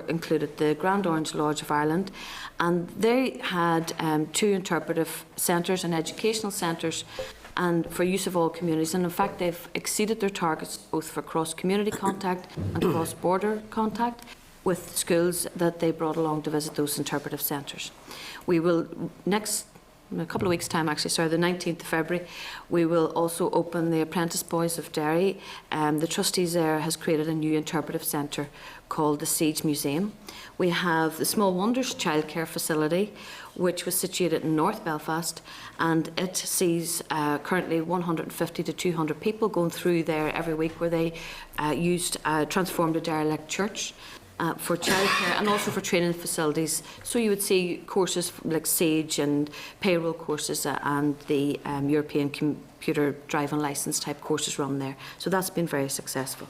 [SPEAKER 8] included the Grand Orange Lodge of Ireland, and they had 2 interpretive centres and educational centres and for use of all communities, and in fact they've exceeded their targets both for cross-community contact and cross-border contact with schools that they brought along to visit those interpretive centres. We will in a couple of weeks' time, actually, sorry, the 19th of February, we will also open the Apprentice Boys of Derry. The trustees there has created a new interpretive centre called the Siege Museum. We have the Small Wonders childcare facility, which was situated in North Belfast, and it sees currently 150 to 200 people going through there every week, where they transformed a derelict church for childcare and also for training facilities. So you would see courses like SAGE and payroll courses and the European computer driving licence type courses run there. So that's been very successful.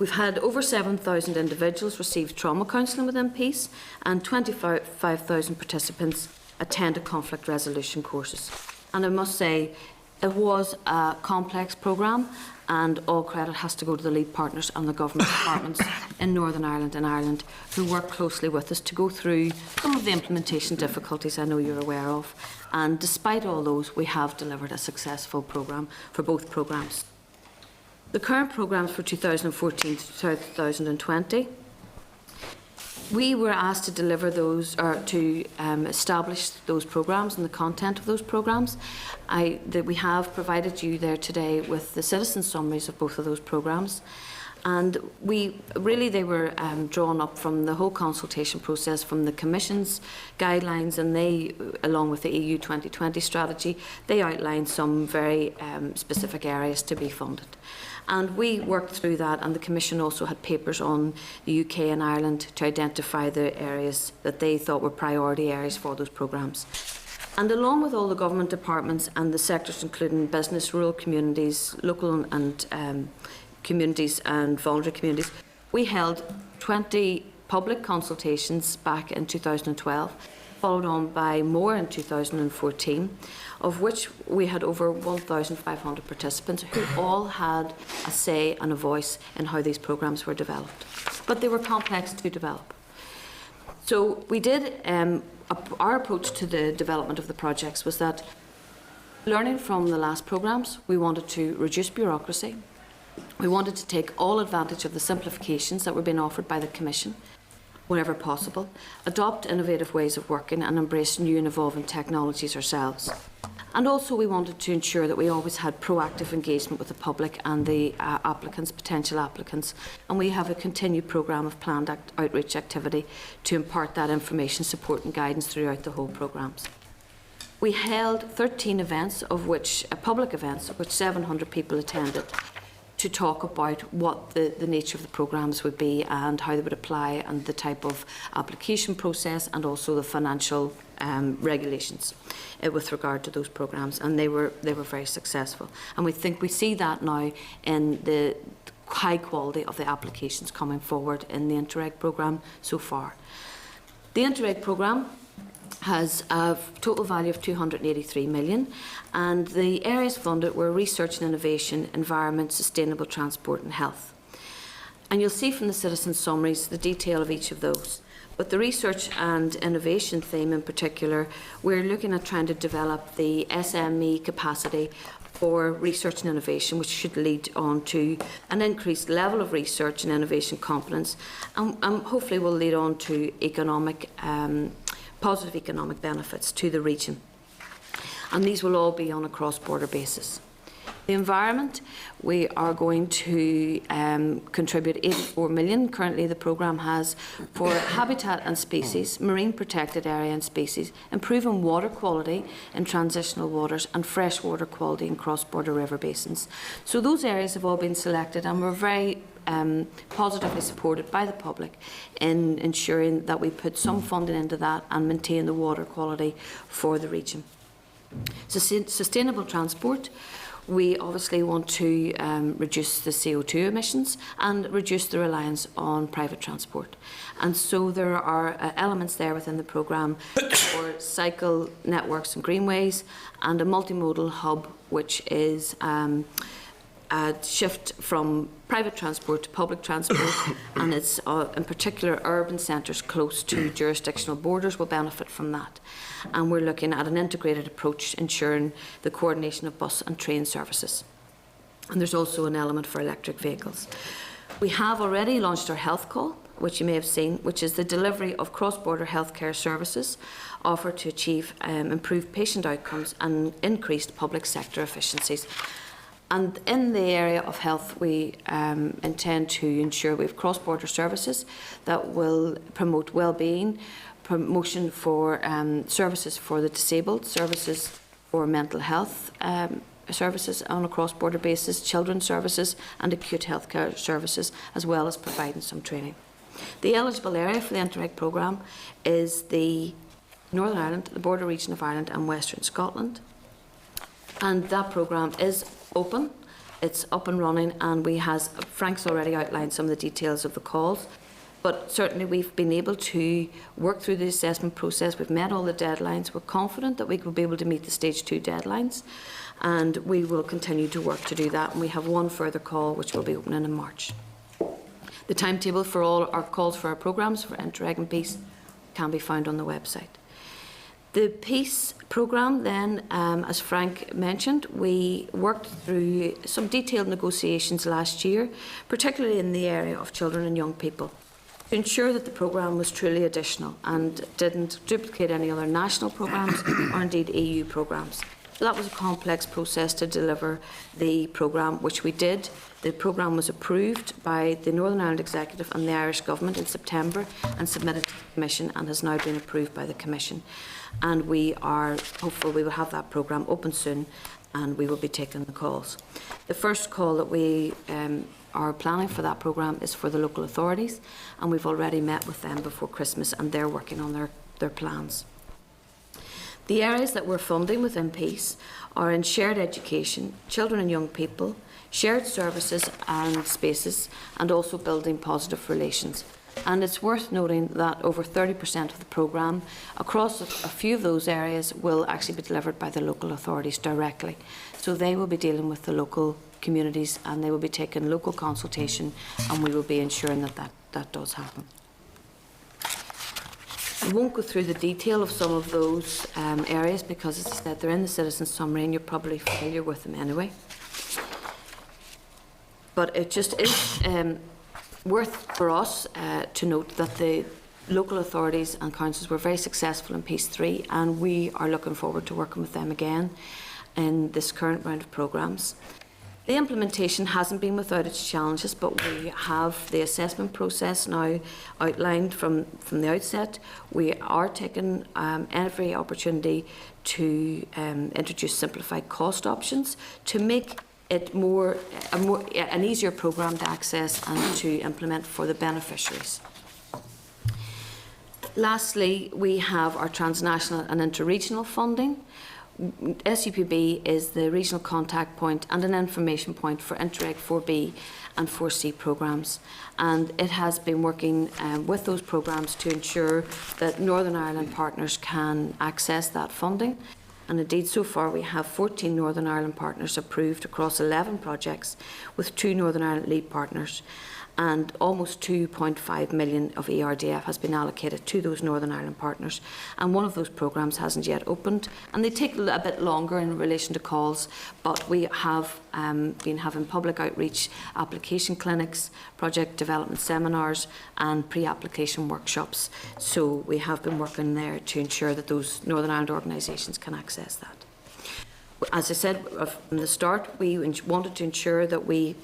[SPEAKER 8] We've had over 7,000 individuals receive trauma counselling within Peace, and 25,000 participants attended conflict resolution courses. And I must say, it was a complex programme, and all credit has to go to the lead partners and the government departments in Northern Ireland and Ireland who worked closely with us to go through some of the implementation difficulties I know you're aware of. And despite all those, we have delivered a successful programme for both programmes. The current programmes for 2014 to 2020, we were asked to deliver those, or to establish those programmes and the content of those programmes. That we have provided you there today with the citizen summaries of both of those programmes. And they were drawn up from the whole consultation process, from the Commission's guidelines, and they, along with the EU 2020 strategy, they outlined some very specific areas to be funded. And we worked through that, and the Commission also had papers on the UK and Ireland to identify the areas that they thought were priority areas for those programmes. And along with all the government departments and the sectors including business, rural communities, local and communities and voluntary communities, we held 20 public consultations back in 2012, followed on by more in 2014, of which we had over 1,500 participants who all had a say and a voice in how these programmes were developed. But they were complex to develop. So we did, our approach to the development of the projects was that, learning from the last programmes, we wanted to reduce bureaucracy. We wanted to take all advantage of the simplifications that were being offered by the Commission, wherever possible, adopt innovative ways of working and embrace new and evolving technologies ourselves. And also we wanted to ensure that we always had proactive engagement with the public and the potential applicants. And we have a continued programme of planned outreach activity to impart that information, support and guidance throughout the whole programmes. We held 13 events, of which public events, of which 700 people attended, to talk about what the nature of the programmes would be and how they would apply, and the type of application process, and also the financial regulations with regard to those programmes. And they were very successful. And we see that now in the high quality of the applications coming forward in the Interreg programme so far. The Interreg programme has a total value of 283 million, and the areas funded were research and innovation, environment, sustainable transport and health. And you'll see from the citizen summaries the detail of each of those. But the research and innovation theme in particular, we're looking at trying to develop the SME capacity for research and innovation, which should lead on to an increased level of research and innovation competence, and hopefully will lead on to positive economic benefits to the region. And these will all be on a cross-border basis. The environment, we are going to contribute 84 million. Currently the programme has for habitat and species, marine protected area and species, improving water quality in transitional waters, and freshwater quality in cross-border river basins. So those areas have all been selected, and we're very positively supported by the public in ensuring that we put some funding into that and maintain the water quality for the region. Sustainable transport, we obviously want to reduce the CO2 emissions and reduce the reliance on private transport. And so there are elements there within the programme for cycle networks and greenways, and a multimodal hub, which is a shift from private transport to public transport, and it's in particular urban centres close to jurisdictional borders will benefit from that. And we're looking at an integrated approach ensuring the coordination of bus and train services. And there's also an element for electric vehicles. We have already launched our health call, which you may have seen, which is the delivery of cross-border healthcare services offered to achieve improved patient outcomes and increased public sector efficiencies. And in the area of health, we intend to ensure we have cross-border services that will promote well-being, promotion for services for the disabled, services for mental health services on a cross-border basis, children's services and acute healthcare services, as well as providing some training. The eligible area for the Interreg programme is the Northern Ireland, the border region of Ireland and Western Scotland. And that programme is open It's up and running, and Frank's already outlined some of the details of the calls. But certainly we've been able to work through the assessment process. We've met all the deadlines. We're confident that we will be able to meet the Stage 2 deadlines, and we will continue to work to do that. And we have one further call which will be opening in March. The timetable for all our calls for our programmes for Interreg and Peace can be found on the website. The Peace programme then, as Frank mentioned, we worked through some detailed negotiations last year, particularly in the area of children and young people, to ensure that the programme was truly additional and didn't duplicate any other national programmes or indeed EU programmes. So that was a complex process to deliver the programme, which we did. The programme was approved by the Northern Ireland Executive and the Irish Government in September and submitted to the Commission, and has now been approved by the Commission. And we are hopeful we will have that programme open soon, and we will be taking the calls. The first call that we are planning for that programme is for the local authorities, and we've already met with them before Christmas, and they're working on their plans. The areas that we're funding within Peace are in shared education, children and young people, shared services and spaces, and also building positive relations. And it's worth noting that over 30% of the programme across a few of those areas will actually be delivered by the local authorities directly. So they will be dealing with the local communities, and they will be taking local consultation, and we will be ensuring that that does happen. I won't go through the detail of some of those areas because, as I said, they're in the citizen summary and you're probably familiar with them anyway. But it just is worth for us to note that the local authorities and councils were very successful in Peace 3, and we are looking forward to working with them again in this current round of programmes. The implementation hasn't been without its challenges, but we have the assessment process now outlined from the outset. We are taking every opportunity to introduce simplified cost options to make it an easier programme to access and to implement for the beneficiaries. Lastly, we have our transnational and interregional funding. SUPB is the regional contact point and an information point for Interreg 4B and 4C programmes, and it has been working with those programmes to ensure that Northern Ireland partners can access that funding. And indeed, so far we have 14 Northern Ireland partners approved across 11 projects, with 2 Northern Ireland lead partners, and almost 2.5 million of ERDF has been allocated to those Northern Ireland partners, and one of those programmes hasn't yet opened, and they take a bit longer in relation to calls, but we have been having public outreach, application clinics, project development seminars and pre-application workshops, so we have been working there to ensure that those Northern Ireland organisations can access that. As I said from the start, we wanted to ensure that we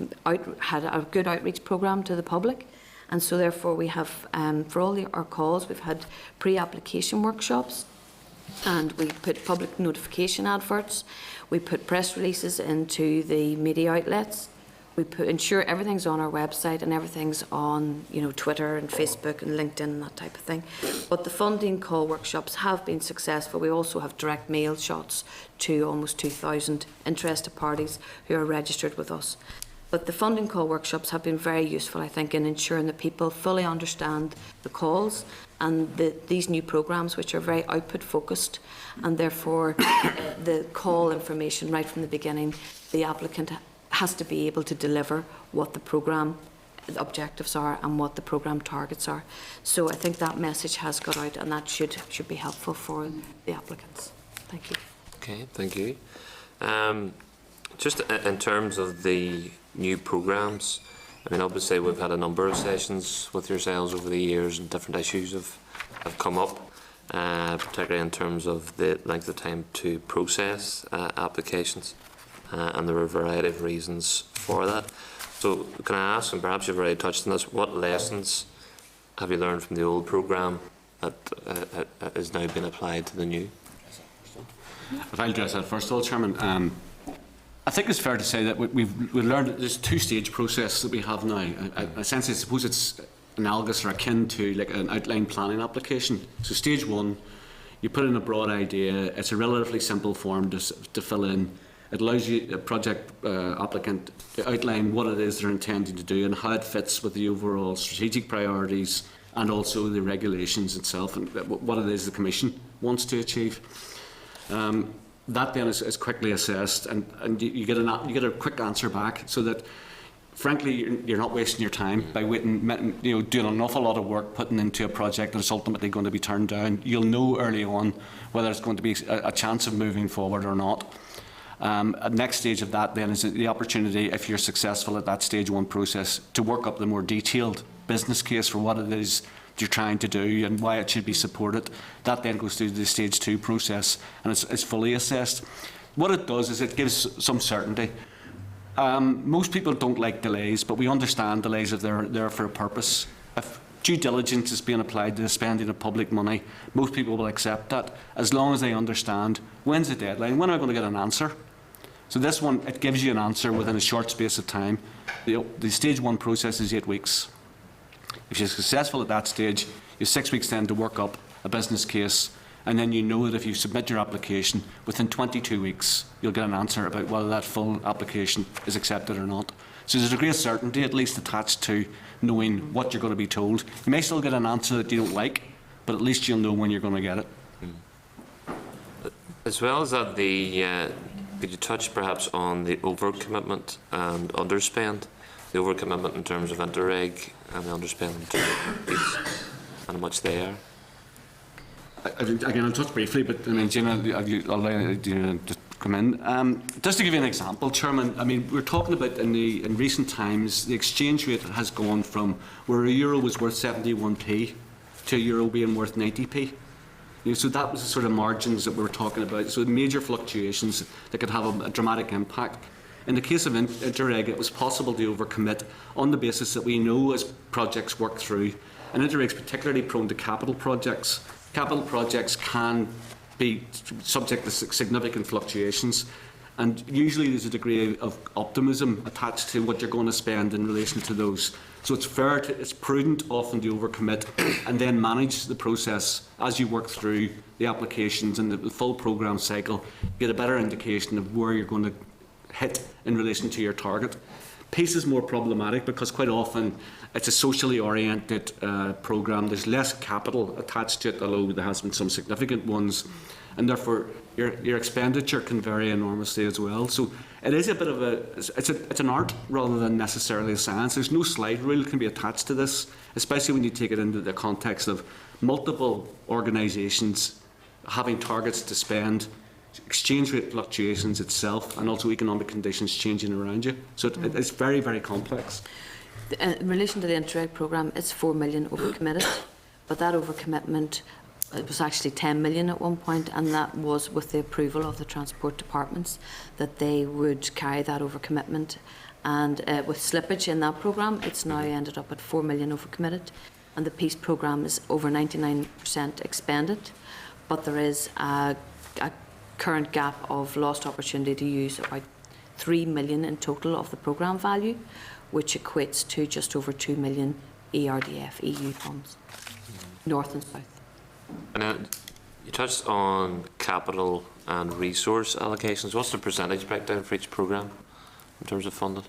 [SPEAKER 8] had a good outreach programme to the public, and so therefore we have, for all our calls, we've had pre-application workshops, and we put public notification adverts, we put press releases into the media outlets, we ensure everything's on our website and everything's on, Twitter and Facebook and LinkedIn and that type of thing. But the funding call workshops have been successful. We also have direct mail shots to almost 2,000 interested parties who are registered with us. But the funding call workshops have been very useful, I think, in ensuring that people fully understand the calls and these new programmes, which are very output focused, and therefore the call information right from the beginning, the applicant has to be able to deliver what the programme objectives are and what the programme targets are. So I think that message has got out, and that should be helpful for the applicants. Thank you.
[SPEAKER 1] Okay, thank you. Just in terms of the new programmes, I mean, obviously we've had a number of sessions with yourselves over the years, and different issues have come up, particularly in terms of the length of time to process applications. And there are a variety of reasons for that. So can I ask, and perhaps you've already touched on this, what lessons have you learned from the old programme that is now being applied to the new?
[SPEAKER 7] If I'll address that first of all, Chairman, I think it's fair to say that we've learned that there's a two-stage process that we have now. Essentially, I suppose it's analogous or akin to like an outline planning application. So stage one, you put in a broad idea. It's a relatively simple form to fill in. It allows you, a project applicant, to outline what it is they're intending to do and how it fits with the overall strategic priorities and also the regulations itself and what it is the Commission wants to achieve. That then is quickly assessed, and you get a quick answer back, so that, frankly, you're not wasting your time by waiting, doing an awful lot of work putting into a project that is ultimately going to be turned down. You'll know early on whether it's going to be a chance of moving forward or not. Next stage of that then is the opportunity, if you're successful at that stage 1 process, to work up the more detailed business case for what it is you're trying to do and why it should be supported. That then goes through the stage 2 process, and it's fully assessed. What it does is it gives some certainty. Most people don't like delays, but we understand delays if they're there for a purpose. If due diligence is being applied to the spending of public money, most people will accept that, as long as they understand when's the deadline, when am I going to get an answer. So this one, it gives you an answer within a short space of time. The stage 1 process is 8 weeks. If you're successful at that stage, you have 6 weeks then to work up a business case, and then you know that if you submit your application, within 22 weeks, you'll get an answer about whether that full application is accepted or not. So there's a degree of certainty, at least attached to knowing what you're going to be told. You may still get an answer that you don't like, but at least you'll know when you're going to get it.
[SPEAKER 1] As well as that, could you touch perhaps on the overcommitment and underspend? The overcommitment in terms of Interreg and the underspend in terms of fees, and how much they are?
[SPEAKER 7] Again, I'll touch briefly, but I mean, Gina, I'll let you just come in. Just to give you an example, Chairman, I mean, we're talking about in recent times, the exchange rate has gone from where a euro was worth 71p to a euro being worth 90p. So that was the sort of margins that we were talking about. So major fluctuations that could have a dramatic impact. In the case of Interreg, it was possible to overcommit on the basis that we know as projects work through, and Interreg's particularly prone to capital projects. Capital projects can be subject to significant fluctuations, and usually there's a degree of optimism attached to what you're going to spend in relation to those. So it's prudent often to overcommit and then manage the process as you work through the applications and the full programme cycle. You get a better indication of where you're going to hit in relation to your target. Peace is more problematic because quite often it's a socially oriented programme. There's less capital attached to it, although there has been some significant ones, and therefore your expenditure can vary enormously as well. So it is a bit of it's an art rather than necessarily a science. There's no slide rule can be attached to this, especially when you take it into the context of multiple organisations having targets to spend, exchange rate fluctuations itself, and also economic conditions changing around you. So it's very, very complex.
[SPEAKER 8] In relation to the Interreg programme, it's 4 million overcommitted, but that overcommitment, it was actually 10 million at one point, and that was with the approval of the transport departments that they would carry that overcommitment. And with slippage in that programme, it's now ended up at 4 million overcommitted, and the Peace programme is over 99% expended, but there is a current gap of lost opportunity to use about 3 million in total of the programme value, which equates to just over 2 million ERDF EU funds, north and south.
[SPEAKER 1] And you touched on capital and resource allocations. What's the percentage breakdown for each programme in terms of funding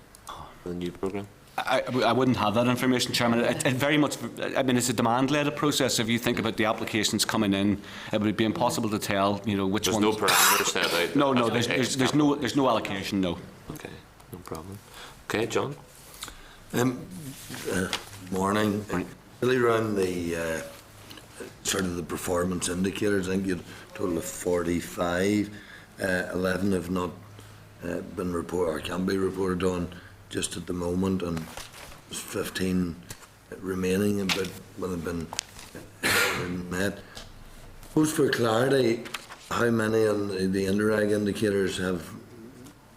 [SPEAKER 1] for the new programme?
[SPEAKER 7] I wouldn't have that information, Chairman. It very much, I mean, it's a demand-led process. If you think about the applications coming in, it would be impossible to tell, which
[SPEAKER 1] there's
[SPEAKER 7] ones.
[SPEAKER 1] No parameters set out.
[SPEAKER 7] No, there's no allocation. No.
[SPEAKER 1] Okay, no problem. Okay, John.
[SPEAKER 9] Morning. Really around the sort of the performance indicators, I think you had a total of 45. 11 have not been reported or can be reported on just at the moment, and there's 15 remaining, but will have been met. Just for clarity, how many on the Interreg indicators have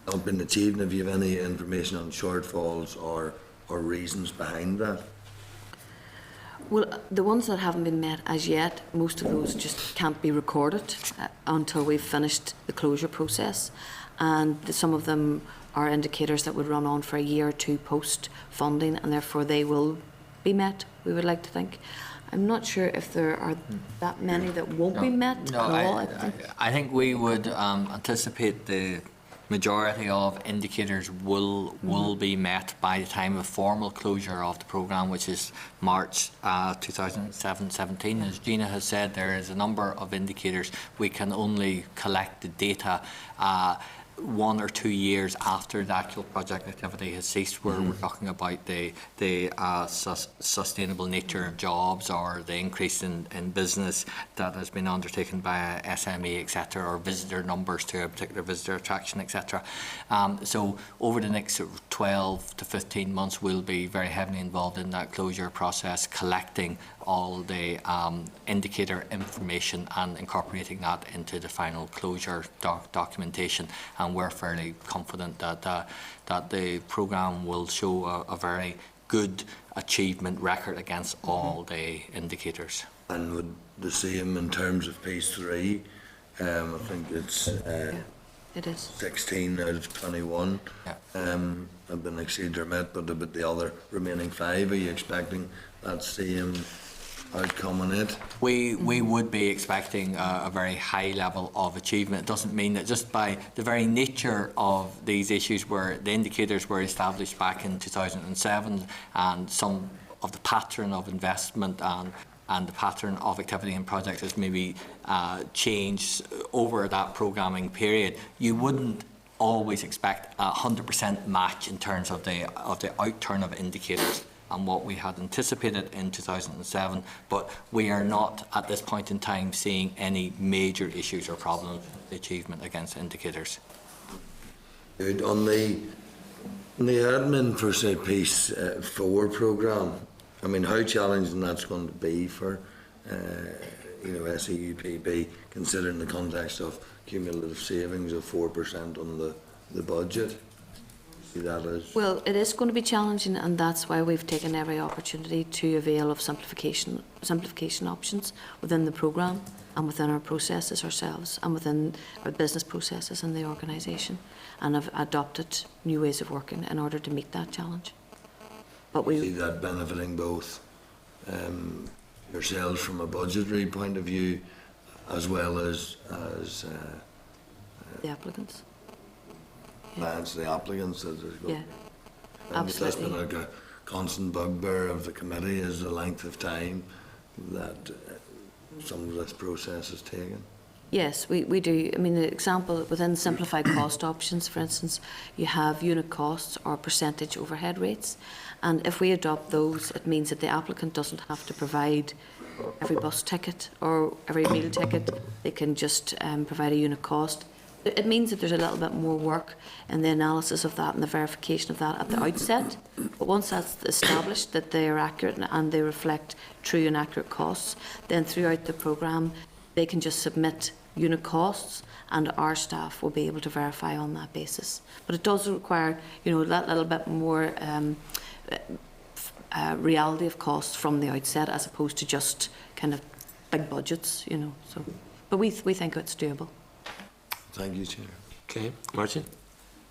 [SPEAKER 9] not been achieved, and if you have any information on shortfalls or reasons behind that?
[SPEAKER 8] Well, the ones that haven't been met as yet, most of those just can't be recorded until we've finished the closure process, and some of them are indicators that would run on for a year or two post-funding, and therefore they will be met, we would like to think. I'm not sure if there are that many that won't be met at all.
[SPEAKER 10] I think we would anticipate the majority of indicators will be met by the time of formal closure of the programme, which is March 2017. As Gina has said, there is a number of indicators. We can only collect the data 1 or 2 years after the actual project activity has ceased, where we're talking about the sustainable nature of jobs, or the increase in business that has been undertaken by a SME, etc., or visitor numbers to a particular visitor attraction, etc. So over the next 12 to 15 months, we'll be very heavily involved in that closure process, collecting all the indicator information and incorporating that into the final closure documentation. And we're fairly confident that that the programme will show a very good achievement record against all the indicators.
[SPEAKER 9] And would the same in terms of Phase 3? I think it's
[SPEAKER 8] It is.
[SPEAKER 9] 16 out of 21 have been exceeded or met, but about the other remaining 5, are you expecting that same outcome on it?
[SPEAKER 10] We would be expecting a very high level of achievement. It doesn't mean that just by the very nature of these issues, where the indicators were established back in 2007, and some of the pattern of investment and the pattern of activity and projects has maybe changed over that programming period, you wouldn't always expect a 100% match in terms of the outturn of indicators and what we had anticipated in 2007, but we are not at this point in time seeing any major issues or problems with the achievement against indicators.
[SPEAKER 9] Good. On the admin for, say, Piece 4 programme, I mean, how challenging that's going to be for SEUPB, considering the context of cumulative savings of 4% on the budget? See that as...
[SPEAKER 8] Well, it is going to be challenging, and that's why we've taken every opportunity to avail of simplification options within the programme and within our processes ourselves and within our business processes in the organisation, and have adopted new ways of working in order to meet that challenge. But we
[SPEAKER 9] see that benefiting both yourselves from a budgetary point of view, as well as
[SPEAKER 8] the applicants.
[SPEAKER 9] Clients, the applicants.
[SPEAKER 8] Yeah,
[SPEAKER 9] That's
[SPEAKER 8] absolutely.
[SPEAKER 9] been like a constant bugbear of the committee, is the length of time that some of this process is taken.
[SPEAKER 8] Yes, we do. I mean, the example within simplified cost options, for instance, you have unit costs or percentage overhead rates. And if we adopt those, it means that the applicant doesn't have to provide every bus ticket or every meal ticket. They can just provide a unit cost. It means that there's a little bit more work in the analysis of that and the verification of that at the outset. But once that's established, that they are accurate and they reflect true and accurate costs, then throughout the programme, they can just submit unit costs, and our staff will be able to verify on that basis. But it does require, that little bit more reality of costs from the outset, as opposed to just kind of big budgets, So, but we think it's doable.
[SPEAKER 9] Thank you, Chair.
[SPEAKER 1] Okay, Martin?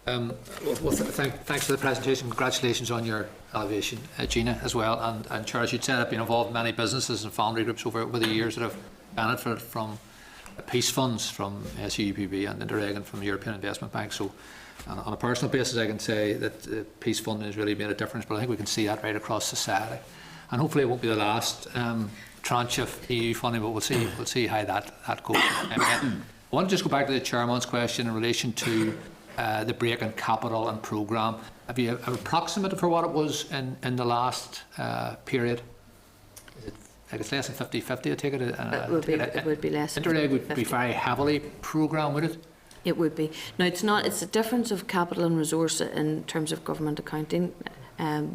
[SPEAKER 6] Thanks for the presentation. Congratulations on your elevation, Gina, as well. And Chair, as you said, I've been involved in many businesses and family groups over the years that have benefited from peace funds from SEUPB and Interreg and from the European Investment Bank. So on a personal basis, I can say that peace funding has really made a difference, but I think we can see that right across society. And hopefully it won't be the last tranche of EU funding, but we'll see how that goes. I want to just go back to the Chairman's question in relation to the break in capital and programme. Have you an approximate for what it was in the last period? Is it, like, it's less than 50-50, I take it?
[SPEAKER 8] It would be less than
[SPEAKER 6] Interreg would
[SPEAKER 8] 50.
[SPEAKER 6] be very heavily programme, would it?
[SPEAKER 8] It would be. Now, it's a difference of capital and resource in terms of government accounting.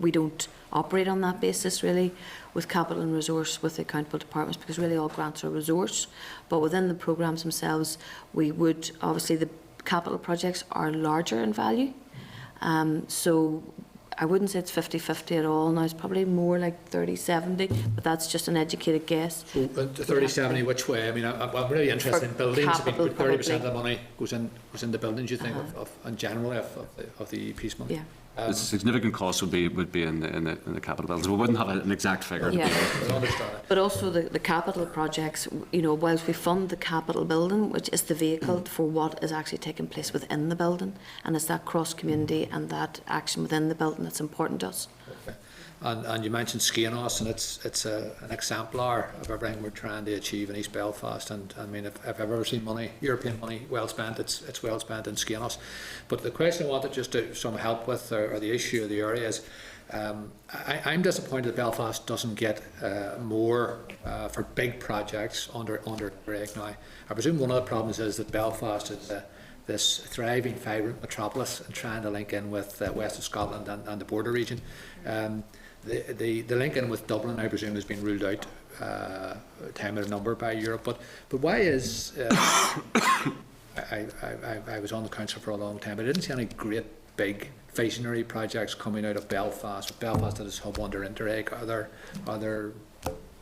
[SPEAKER 8] We don't operate on that basis, really, with capital and resource with the accountable departments, because really all grants are resource. But within the programmes themselves, we would, obviously, the capital projects are larger in value. So I wouldn't say it's 50-50 at all. Now, it's probably more like 30-70, but that's just an educated guess.
[SPEAKER 6] So 30-70, which way? I mean, I'm really interested in buildings. I mean, 30% of the money goes into buildings, you think, in general, of the peace money?
[SPEAKER 8] Yeah.
[SPEAKER 7] The significant cost would be in the capital buildings. We wouldn't have an exact figure.
[SPEAKER 8] Yeah.
[SPEAKER 6] I understand it.
[SPEAKER 8] But also the capital projects, you know, whilst we fund the capital building, which is the vehicle for what is actually taking place within the building, and it's that cross-community and that action within the building that's important to us.
[SPEAKER 6] Okay. And you mentioned Skianos, and it's an exemplar of everything we're trying to achieve in East Belfast. And I mean, if I've ever seen money, European money, well spent, it's well spent in Skianos. But the question I wanted just to some help with, or the issue of the area is, I'm disappointed that Belfast doesn't get more for big projects under Interreg now. I presume one of the problems is that Belfast is this thriving, vibrant metropolis and trying to link in with west of Scotland and the border region. The link in with Dublin, I presume, has been ruled out time and number by Europe. But why is I was on the council for a long time, but I didn't see any great big visionary projects coming out of Belfast. With Belfast as hub under Interreg, are there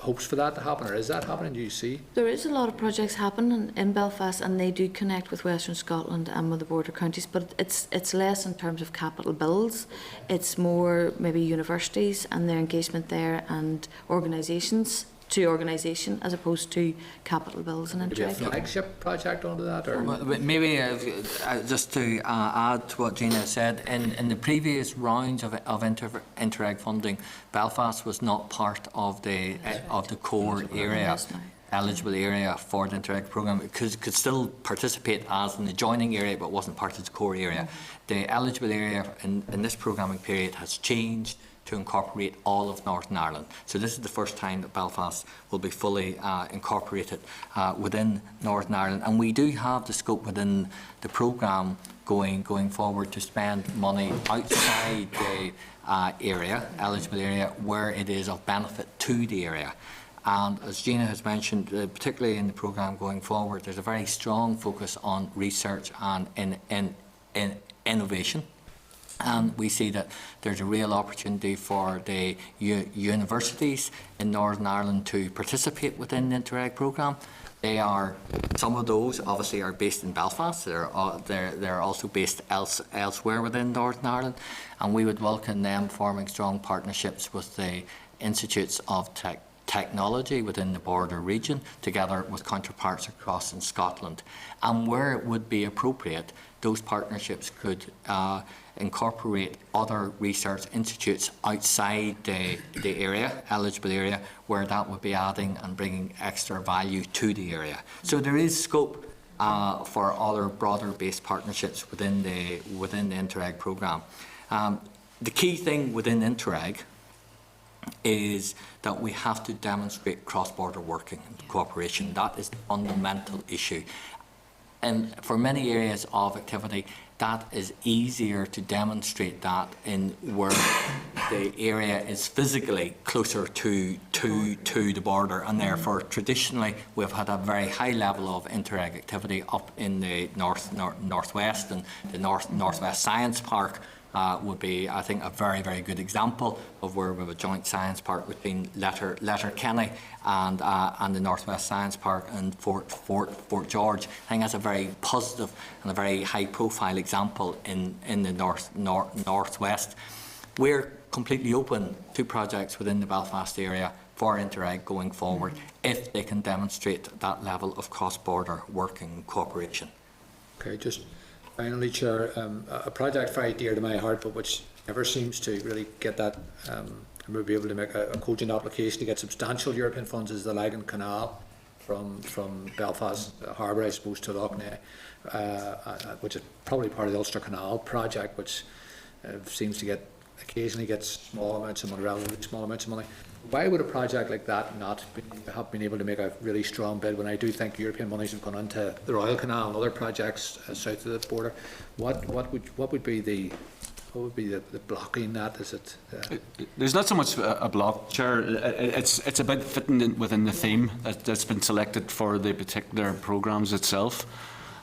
[SPEAKER 6] hopes for that to happen, or is that happening? Do you see?
[SPEAKER 8] There is a lot of projects happening in Belfast, and they do connect with Western Scotland and with the border counties, but it's less in terms of capital bills. It's more maybe universities and their engagement there, and organisations to organisation, as opposed to capital bills and
[SPEAKER 6] Maybe a
[SPEAKER 8] Interreg.
[SPEAKER 6] flagship project onto that, or
[SPEAKER 10] Maybe just to add to what Gina said, in the previous rounds of Interreg funding, Belfast was not part of the core area, eligible area for the Interreg programme. It could still participate as an adjoining area, but wasn't part of the core area. The eligible area in this programming period has changed to incorporate all of Northern Ireland. So this is the first time that Belfast will be fully incorporated within Northern Ireland. And we do have the scope within the programme going forward to spend money outside the eligible area, where it is of benefit to the area. And as Gina has mentioned, particularly in the programme going forward, there's a very strong focus on research and innovation. And we see that there's a real opportunity for the universities in Northern Ireland to participate within the Interreg programme. Some of those obviously are based in Belfast. They're also based elsewhere within Northern Ireland, and we would welcome them forming strong partnerships with the institutes of technology within the border region, together with counterparts across in Scotland. And where it would be appropriate, those partnerships could incorporate other research institutes outside the eligible area, where that would be adding and bringing extra value to the area. So there is scope for other broader-based partnerships within the Interreg programme. The key thing within Interreg is that we have to demonstrate cross-border working and cooperation. That is the fundamental issue. And for many areas of activity, that is easier to demonstrate that in where the area is physically closer to the border, and therefore traditionally we've had a very high level of Interreg activity up in the northwest, and the Northwest Science Park would be, I think, a very, very good example of where we have a joint science park between Letterkenny and the Northwest Science Park and Fort George. I think that's a very positive and a very high-profile example in the northwest. We're completely open to projects within the Belfast area for Interreg going forward if they can demonstrate that level of cross-border working and cooperation.
[SPEAKER 6] Okay, just finally, Chair, a project very dear to my heart, but which never seems to really get that, we'll be able to make a cogent application to get substantial European funds, is the Lagan Canal from Belfast Harbour, I suppose, to Loughney, which is probably part of the Ulster Canal project, which seems to occasionally get small amounts of money, relatively small amounts of money. Why would a project like that not have been able to make a really strong bid, when I do think European monies have gone into the Royal Canal and other projects south of the border? What would be the blocking that? Is it?
[SPEAKER 7] There's not so much a block, Chair. It's about fitting in within the theme that's been selected for the particular programmes itself,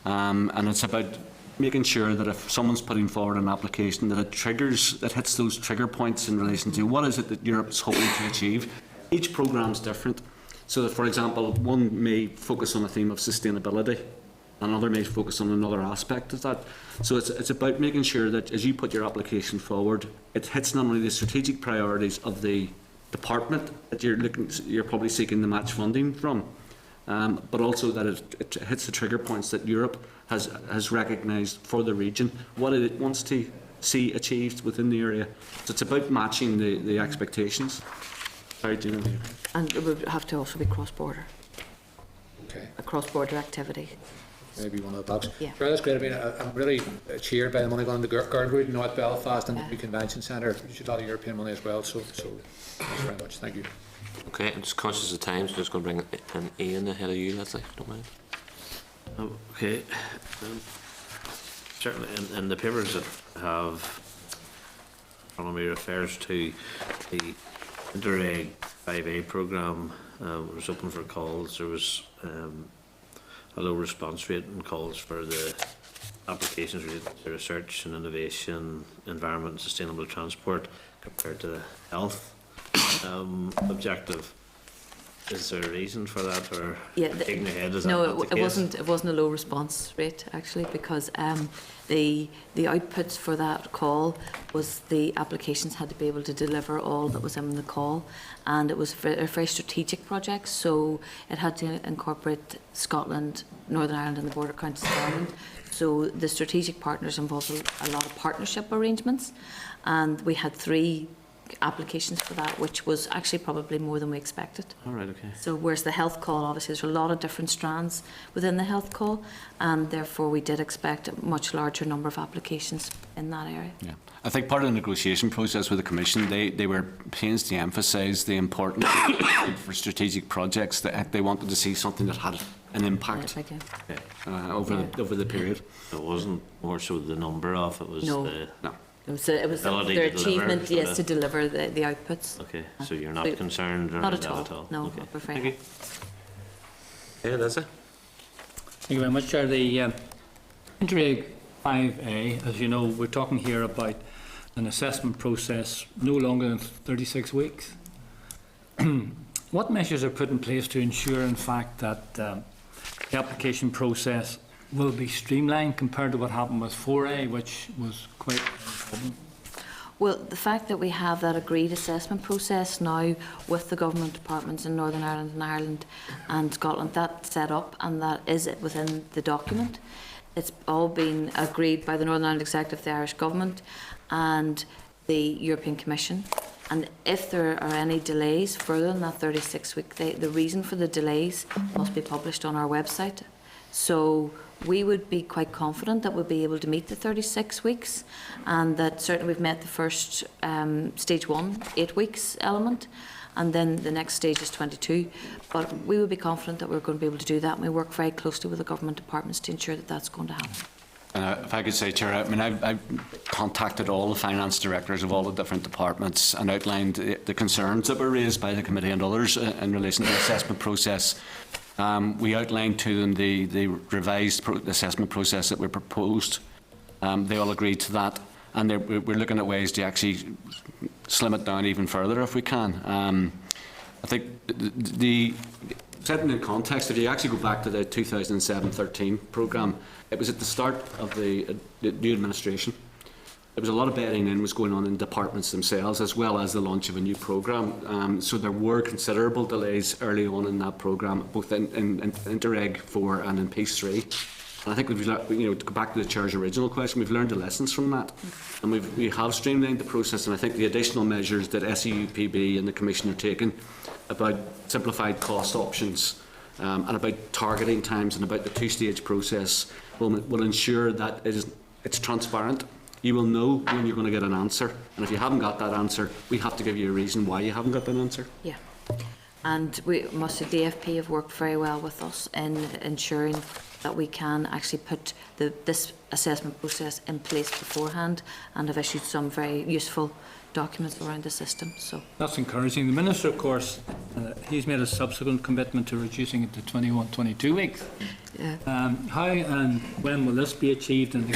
[SPEAKER 7] and it's about making sure that if someone's putting forward an application, that it hits those trigger points in relation to what is it that Europe is hoping to achieve. Each programme is different. So that, for example, one may focus on a theme of sustainability, another may focus on another aspect of that. So it's about making sure that as you put your application forward, it hits not only the strategic priorities of the department that you're probably seeking the match funding from, but also that it hits the trigger points that Europe has recognised for the region, what it wants to see achieved within the area. So it's about matching the expectations. Sorry, do you know?
[SPEAKER 8] And it would have to also be cross-border,
[SPEAKER 6] Okay.
[SPEAKER 8] a cross-border activity.
[SPEAKER 6] Maybe one of the box.
[SPEAKER 8] Yeah.
[SPEAKER 6] Sure, that's great. I mean, I'm really cheered by the money going to Girdwood, North Belfast, and the new convention centre. You should have a lot of European money as well. So thanks very much. Thank you.
[SPEAKER 1] Okay, I'm just conscious of time, so I'm just going to bring an Ian ahead of you, Leslie, if you don't mind.
[SPEAKER 11] Okay. Certainly, and the papers that have on me refers to the Interreg 5A programme. Was open for calls. There was a low response rate in calls for the applications related to research and innovation, environment and sustainable transport compared to the health objective. Is there a reason for that, or taking ahead? Is
[SPEAKER 8] no,
[SPEAKER 11] that not the
[SPEAKER 8] it
[SPEAKER 11] case?
[SPEAKER 8] wasn't a low response rate actually, because the outputs for that call was the applications had to be able to deliver all that was in the call, and it was a very strategic project, so it had to incorporate Scotland, Northern Ireland and the border counties of Ireland. So the strategic partners involved a lot of partnership arrangements, and we had 3 applications for that, which was actually probably more than we expected.
[SPEAKER 11] All right, okay.
[SPEAKER 8] So whereas the health call, obviously there's a lot of different strands within the health call, and therefore we did expect a much larger number of applications in that area.
[SPEAKER 7] Yeah. I think part of the negotiation process with the Commission, they were pains to emphasise the importance for strategic projects, that they wanted to see something that had an impact over the period.
[SPEAKER 11] It wasn't more so the number of it, was
[SPEAKER 8] No.
[SPEAKER 7] No.
[SPEAKER 8] It was
[SPEAKER 11] Ability
[SPEAKER 8] their
[SPEAKER 11] to deliver,
[SPEAKER 8] achievement,
[SPEAKER 11] sort
[SPEAKER 8] yes,
[SPEAKER 11] of.
[SPEAKER 8] to deliver the outputs.
[SPEAKER 11] Okay, so you're not
[SPEAKER 8] But
[SPEAKER 11] concerned or
[SPEAKER 8] not
[SPEAKER 11] anything
[SPEAKER 8] at all. No,
[SPEAKER 11] Okay.
[SPEAKER 8] we're very
[SPEAKER 11] Thank you.
[SPEAKER 1] Yeah, that's it.
[SPEAKER 4] Thank you very much, Chair. The Interreg 5A, as you know, we're talking here about an assessment process no longer than 36 weeks. What measures are put in place to ensure, in fact, that the application process will be streamlined compared to what happened with 4A, which was quite a problem?
[SPEAKER 8] Well, the fact that we have that agreed assessment process now with the government departments in Northern Ireland and Ireland and Scotland, that's set up and that is it within the document. It's all been agreed by the Northern Ireland Executive, the Irish Government and the European Commission. And if there are any delays further than that 36-week, the reason for the delays must be published on our website. So we would be quite confident that we'll be able to meet the 36 weeks, and that certainly we've met the first stage 1, 8 weeks element, and then the next stage is 22. But we would be confident that we're going to be able to do that, and we work very closely with the government departments to ensure that that's going to happen.
[SPEAKER 7] If I could say, Chair, I mean, I've contacted all the finance directors of all the different departments and outlined the concerns that were raised by the committee and others in relation to the assessment process. We outlined to them the revised assessment process that we proposed. They all agreed to that, and we're looking at ways to actually slim it down even further if we can. I think setting in context, if you actually go back to the 2007-13 programme, it was at the start of the new administration. There was a lot of bedding in was going on in departments themselves, as well as the launch of a new programme. So there were considerable delays early on in that programme, both in Interreg 4 and in Piece 3. And I think we've, to go back to the Chair's original question, we've learned the lessons from that, and we have streamlined the process. And I think the additional measures that SEUPB and the Commission are taking about simplified cost options and about targeting times and about the 2-stage process will ensure that it's transparent. You will know when you're going to get an answer, and if you haven't got that answer, we have to give you a reason why you haven't got that answer.
[SPEAKER 8] Yeah, and we must say DFP have worked very well with us in ensuring that we can actually put this assessment process in place beforehand, and have issued some very useful documents around the system. So
[SPEAKER 4] that's encouraging. The Minister, of course, he's made a subsequent commitment to reducing it to 21, 22 weeks.
[SPEAKER 8] Yeah.
[SPEAKER 4] How and when will this be achieved? And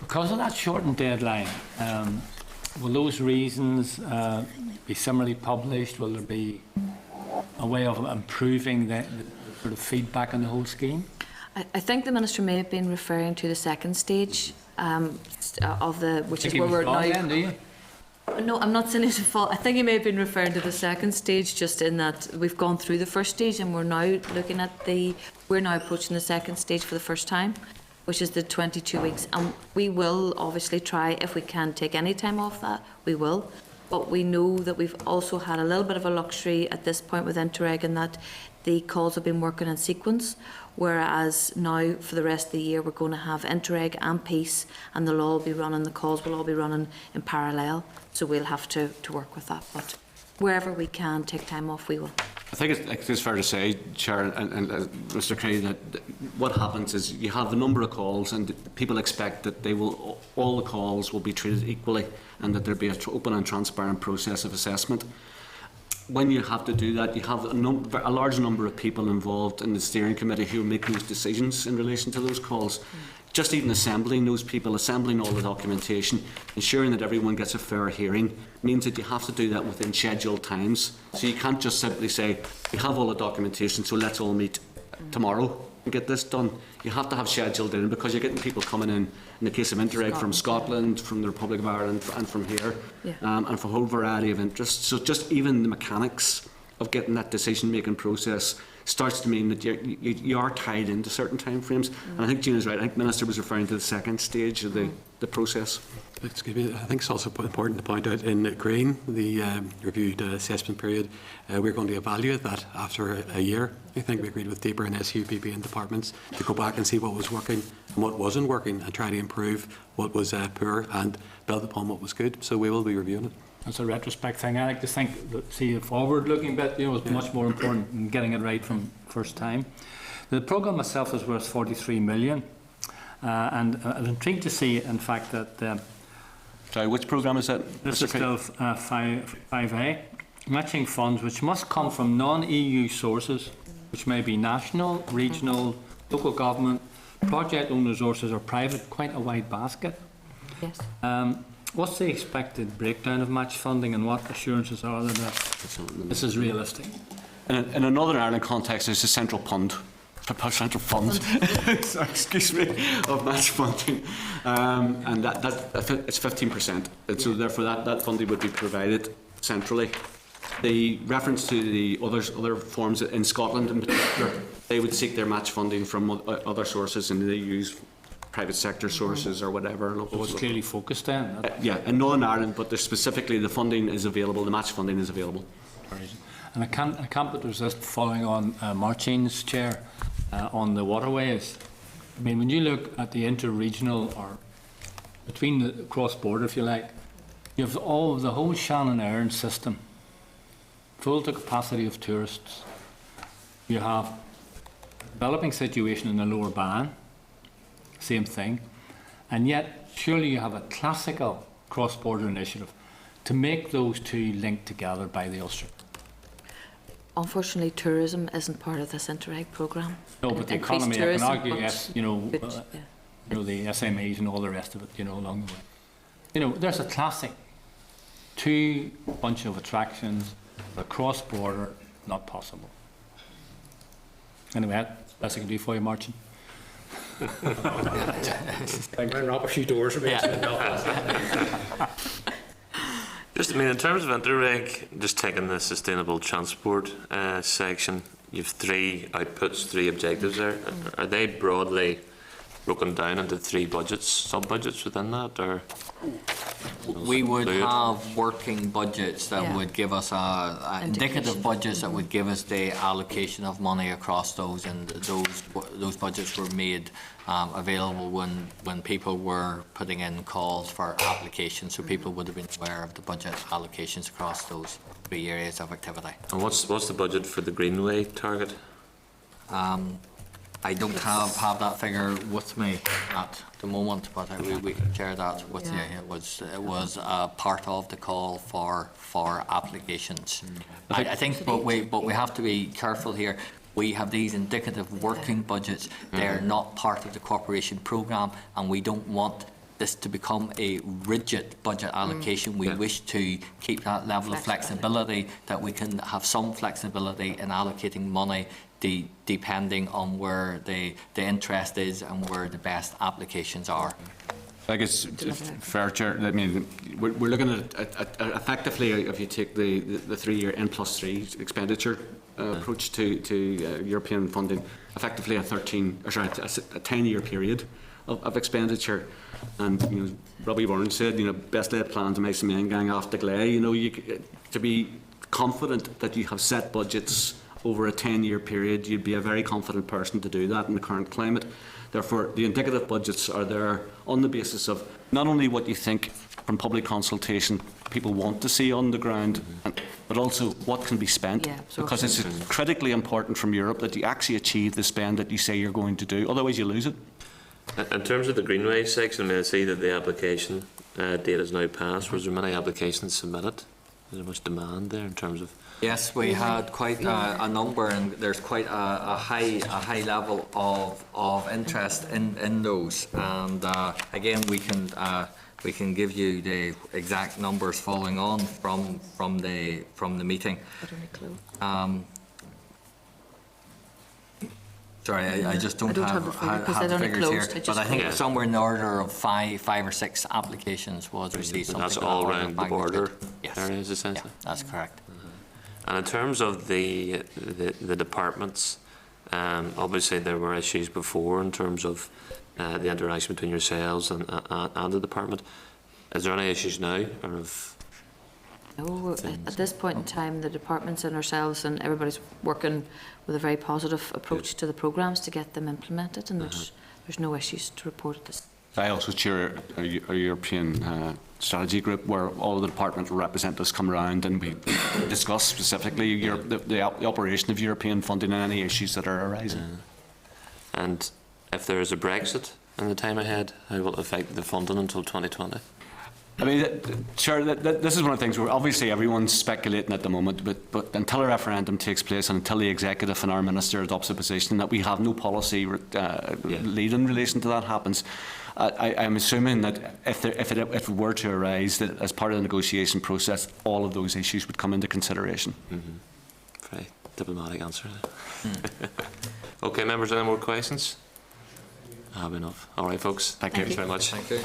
[SPEAKER 4] because of that shortened deadline, will those reasons be summarily published? Will there be a way of improving the sort of feedback on the whole scheme?
[SPEAKER 8] I think the Minister may have been referring to the second stage of the, which is
[SPEAKER 4] Think he
[SPEAKER 8] where
[SPEAKER 4] was
[SPEAKER 8] we're
[SPEAKER 4] wrong
[SPEAKER 8] now.
[SPEAKER 4] then, do you?
[SPEAKER 8] No, I'm not saying it's a fault. I think he may have been referring to the second stage, just in that we've gone through the first stage and we're now looking at we're now approaching the second stage for the first time, which is the 22 weeks. And we will obviously try, if we can take any time off that, we will. But we know that we've also had a little bit of a luxury at this point with Interreg in that the calls have been working in sequence, whereas now for the rest of the year we're going to have Interreg and Peace, and they'll all be running, the calls will all be running in parallel, so we'll have to work with that. But wherever we can take time off, we will.
[SPEAKER 7] I think it's fair to say, Chair and Mr. Creedy, that what happens is you have a number of calls and people expect that all the calls will be treated equally and that there'll be an open and transparent process of assessment. When you have to do that, you have a large number of people involved in the steering committee who make those decisions in relation to those calls. Just even assembling those people, assembling all the documentation, ensuring that everyone gets a fair hearing, means that you have to do that within scheduled times. So you can't just simply say, we have all the documentation, so let's all meet tomorrow and get this done. You have to have scheduled in, because you're getting people coming in the case of Interreg, from Scotland, from the Republic of Ireland, and from here, and for a whole variety of interests. So just even the mechanics of getting that decision-making process starts to mean that you are tied into certain timeframes. And I think Gina's right. I think the Minister was referring to the second stage of the process.
[SPEAKER 12] Excuse me, I think it's also important to point out in Green, the reviewed assessment period, we're going to evaluate that after a year. I think we agreed with DEPR and SUPB and departments to go back and see what was working and what wasn't working and try to improve what was poor and build upon what was good. So we will be reviewing it.
[SPEAKER 4] It's a retrospect thing. I like to think that, see, a forward-looking bit, is much more important than getting it right from first time. The programme itself is worth 43 million, and I'm intrigued to see, in fact, that.
[SPEAKER 7] Sorry, which programme is that?
[SPEAKER 4] This is still 5A, matching funds which must come from non-EU sources, which may be national, regional, local government, project-owned resources, or private. Quite a wide basket.
[SPEAKER 8] Yes.
[SPEAKER 4] What's the expected breakdown of match funding, and what assurances are there that this is realistic?
[SPEAKER 7] In a Northern Ireland context, there's a central fund, excuse me, of match funding, and it's 15%. And so therefore that funding would be provided centrally. The reference to the other forms in Scotland in particular, they would seek their match funding from other sources, and they use private sector sources or whatever.
[SPEAKER 4] So it's clearly focused then?
[SPEAKER 7] Yeah, in Northern Ireland, but there's specifically the funding is available, the match funding is available.
[SPEAKER 4] And I can't but resist following on Martine's chair on the waterways. I mean, when you look at the inter-regional, or between the cross-border, if you like, you have the whole Shannon Erne system, full to capacity of tourists. You have a developing situation in the Lower Bann, same thing, and yet surely you have a classical cross-border initiative to make those two linked together by the Ulster.
[SPEAKER 8] Unfortunately, tourism isn't part of this Interreg programme.
[SPEAKER 4] No, but the
[SPEAKER 8] Increased
[SPEAKER 4] economy, I can
[SPEAKER 8] tourism,
[SPEAKER 4] argue,
[SPEAKER 8] but
[SPEAKER 4] yes, the SMEs and all the rest of it, along the way. There's a classic two bunch of attractions, but cross-border, not possible. Anyway, that's the best I can do for you, Martin.
[SPEAKER 6] Running up a few doors for me.
[SPEAKER 1] Just, in terms of Interreg, just taking the sustainable transport section, you've 3 outputs, 3 objectives there. Are they broadly broken down into 3 budgets, sub-budgets within that, or?
[SPEAKER 10] We would have working budgets that would give us indicative budgets that would give us the allocation of money across those, and those budgets were made available when people were putting in calls for applications, so people would have been aware of the budget allocations across those 3 areas of activity.
[SPEAKER 1] And what's the budget for the Greenway target?
[SPEAKER 10] I don't have that figure with me at the moment, but we can share that with you. It was part of the call for applications. I think, but we have to be careful here. We have these indicative working budgets. They're not part of the corporation programme, and we don't want this to become a rigid budget allocation. We wish to keep that level of flexibility, that we can have some flexibility in allocating money depending on where the interest is and where the best applications are.
[SPEAKER 7] I guess fair, Chair. I mean, we're looking at effectively, if you take the 3-year N+3 expenditure approach to European funding, effectively a 10-year period of expenditure. And you know, Robbie Warren said, you know, best laid plans to make some men gang off the glay. You know, to be confident that you have set budgets over a 10-year period, you'd be a very confident person to do that in the current climate. Therefore, the indicative budgets are there on the basis of not only what you think from public consultation people want to see on the ground, but also what can be spent.
[SPEAKER 8] Yeah,
[SPEAKER 7] because it's critically important from Europe that you actually achieve the spend that you say you're going to do, otherwise you lose it.
[SPEAKER 1] In terms of the Greenway section, I mean, I see that the application date is now passed. Was there many applications submitted? Is there much demand there in terms of?
[SPEAKER 10] Yes, we had quite a number, and there's quite a high level of interest in those. And again, we can give you the exact numbers following on from the meeting. Sorry, I just don't have the figures here, but I think it's somewhere in the order of five or six applications was received.
[SPEAKER 1] That's all around the border areas, essentially?
[SPEAKER 10] Yeah, that's correct.
[SPEAKER 1] And in terms of the departments, obviously there were issues before in terms of the interaction between yourselves and the department. Is there any issues now? Or
[SPEAKER 8] No, at this point in time, the departments and ourselves and everybody's working with a very positive approach to the programmes to get them implemented, and there's no issues to report at this.
[SPEAKER 7] I also chair a European strategy group where all the departmental representatives come around and we discuss specifically the operation of European funding and any issues that are arising.
[SPEAKER 1] And if there is a Brexit in the time ahead, how will it affect the funding until 2020?
[SPEAKER 7] I mean, sure, this is one of the things where obviously everyone's speculating at the moment, but until a referendum takes place and until the executive and our minister adopts a position that we have no policy lead in relation to that happens, I'm assuming that if it were to arise, that as part of the negotiation process, all of those issues would come into consideration.
[SPEAKER 1] Very diplomatic answer. Okay, members, any more questions? I have enough. All right, folks.
[SPEAKER 10] Thank you.
[SPEAKER 1] Thanks very much.
[SPEAKER 10] Thank you.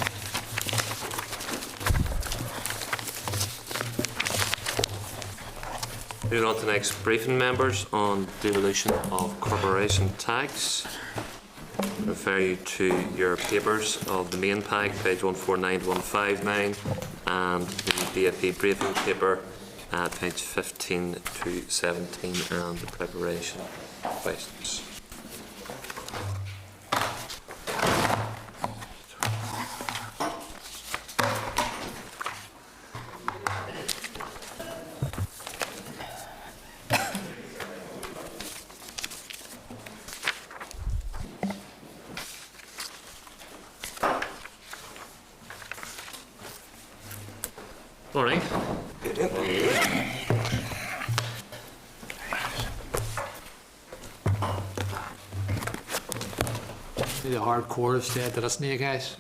[SPEAKER 1] Moving on to the next briefing, members, on devolution of corporation tax. Refer you to your papers of the main pack, page 149 to 159, and the DFE briefing paper at page 15 to 17, and the preparation questions. Morning.
[SPEAKER 6] The hardcore has stayed to listen to you guys.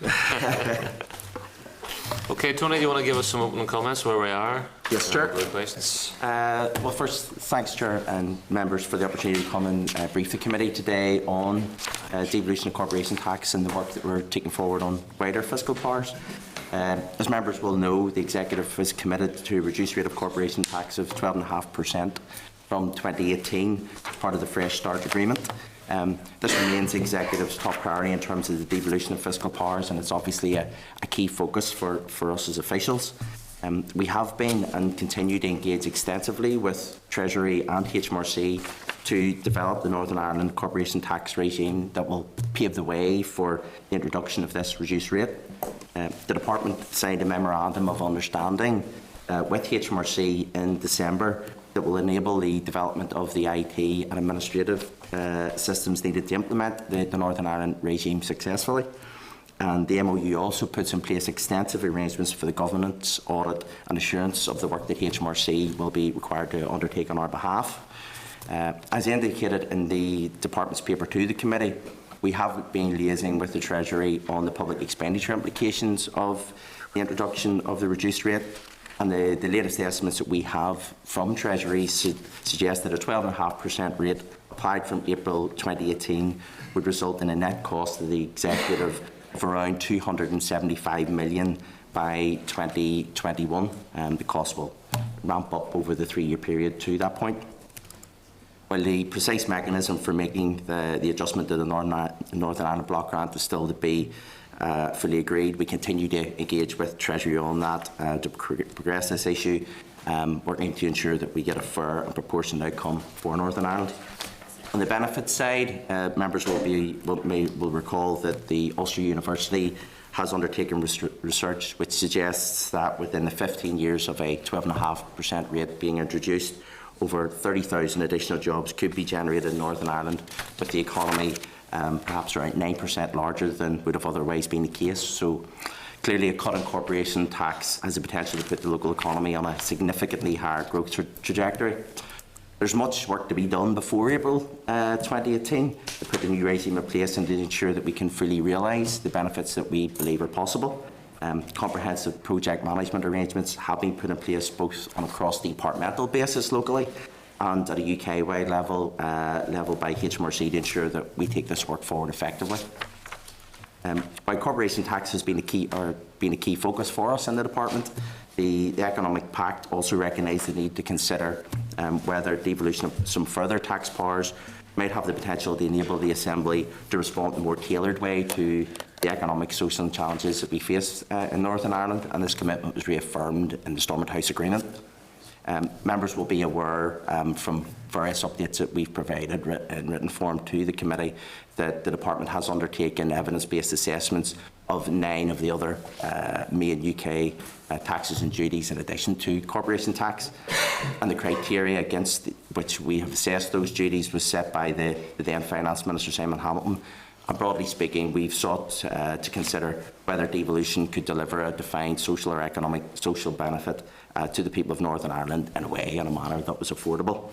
[SPEAKER 1] Okay, Tony, do you want to give us some opening comments where we are?
[SPEAKER 13] Yes, Chair.
[SPEAKER 1] Questions?
[SPEAKER 13] Well, first, thanks, Chair and members, for the opportunity to come and brief the committee today on devolution of corporation tax and the work that we're taking forward on wider fiscal powers. As members will know, the Executive is committed to a reduced rate of corporation tax of 12.5% from 2018 as part of the Fresh Start Agreement. This remains the Executive's top priority in terms of the devolution of fiscal powers, and it's obviously a key focus for us as officials. We have been and continue to engage extensively with Treasury and HMRC to develop the Northern Ireland corporation tax regime that will pave the way for the introduction of this reduced rate. The Department signed a Memorandum of Understanding with HMRC in December that will enable the development of the IT and administrative systems needed to implement the Northern Ireland regime successfully. And the MOU also puts in place extensive arrangements for the governance, audit and assurance of the work that HMRC will be required to undertake on our behalf. As indicated in the Department's paper to the committee, we have been liaising with the Treasury on the public expenditure implications of the introduction of the reduced rate, and the latest estimates that we have from Treasury suggest that a 12.5% rate applied from April 2018 would result in a net cost to the executive of around $275 million by 2021. The cost will ramp up over the 3-year period to that point. While the precise mechanism for making the adjustment to the Northern Ireland Block Grant is still to be fully agreed, we continue to engage with Treasury on that to progress this issue, working to ensure that we get a fair and proportionate outcome for Northern Ireland. On the benefits side, members will recall that the Ulster University has undertaken research which suggests that within the 15 years of a 12.5% rate being introduced, over 30,000 additional jobs could be generated in Northern Ireland, with the economy perhaps around 9% larger than would have otherwise been the case. So clearly a cut in corporation tax has the potential to put the local economy on a significantly higher growth trajectory. There's much work to be done before April 2018 to put the new regime in place and to ensure that we can fully realise the benefits that we believe are possible. Comprehensive project management arrangements have been put in place both on a cross-departmental basis locally and at a UK-wide level by HMRC to ensure that we take this work forward effectively. While corporation tax has been a key focus for us in the department, the Economic Pact also recognised the need to consider whether devolution of some further tax powers might have the potential to enable the Assembly to respond in a more tailored way to the economic, social challenges that we face in Northern Ireland, and this commitment was reaffirmed in the Stormont House Agreement. Members will be aware from various updates that we've provided in written form to the committee that the department has undertaken evidence-based assessments of 9 of the other main UK taxes and duties in addition to corporation tax, and the criteria against which we have assessed those duties was set by the then Finance Minister Simon Hamilton. And broadly speaking, we've sought to consider whether devolution could deliver a defined social or economic benefit to the people of Northern Ireland in a manner that was affordable.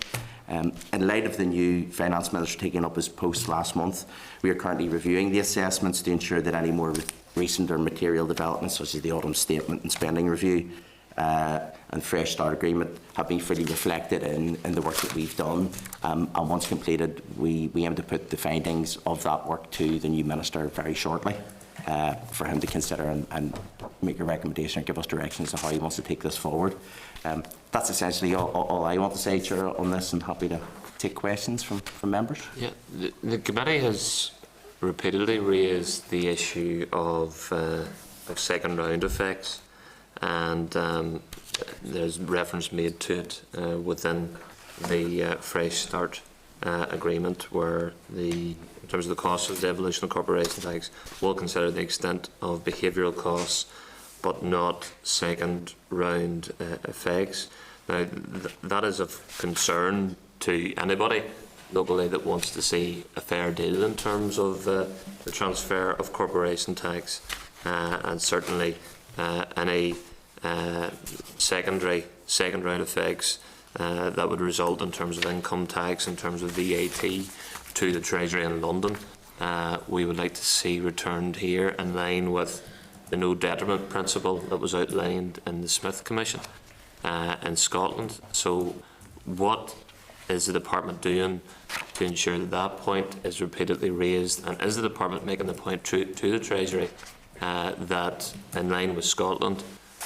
[SPEAKER 13] In light of the new Finance Minister taking up his post last month, we are currently reviewing the assessments to ensure that any more recent or material developments, such as the Autumn Statement and Spending Review and Fresh Start Agreement, have been fully reflected in the work that we've done. And once completed, we aim to put the findings of that work to the new Minister very shortly for him to consider and make a recommendation or give us directions on how he wants to take this forward. That's essentially all I want to say, Chair, on this. I'm happy to take questions from members. Yeah,
[SPEAKER 1] the committee has repeatedly raised the issue of second round effects, and there's reference made to it within the Fresh Start agreement, where in terms of the cost of devolution of corporation tax, will consider the extent of behavioural costs, but not second round effects. Now, that is of concern to anybody locally that wants to see a fair deal in terms of the transfer of corporation tax, and certainly any second round effects that would result in terms of income tax, in terms of VAT to the Treasury in London, we would like to see returned here in line with the no detriment principle that was outlined in the Smith Commission in Scotland. So what is the department doing to ensure that that point is repeatedly raised, and is the department making the point to the Treasury that in line with Scotland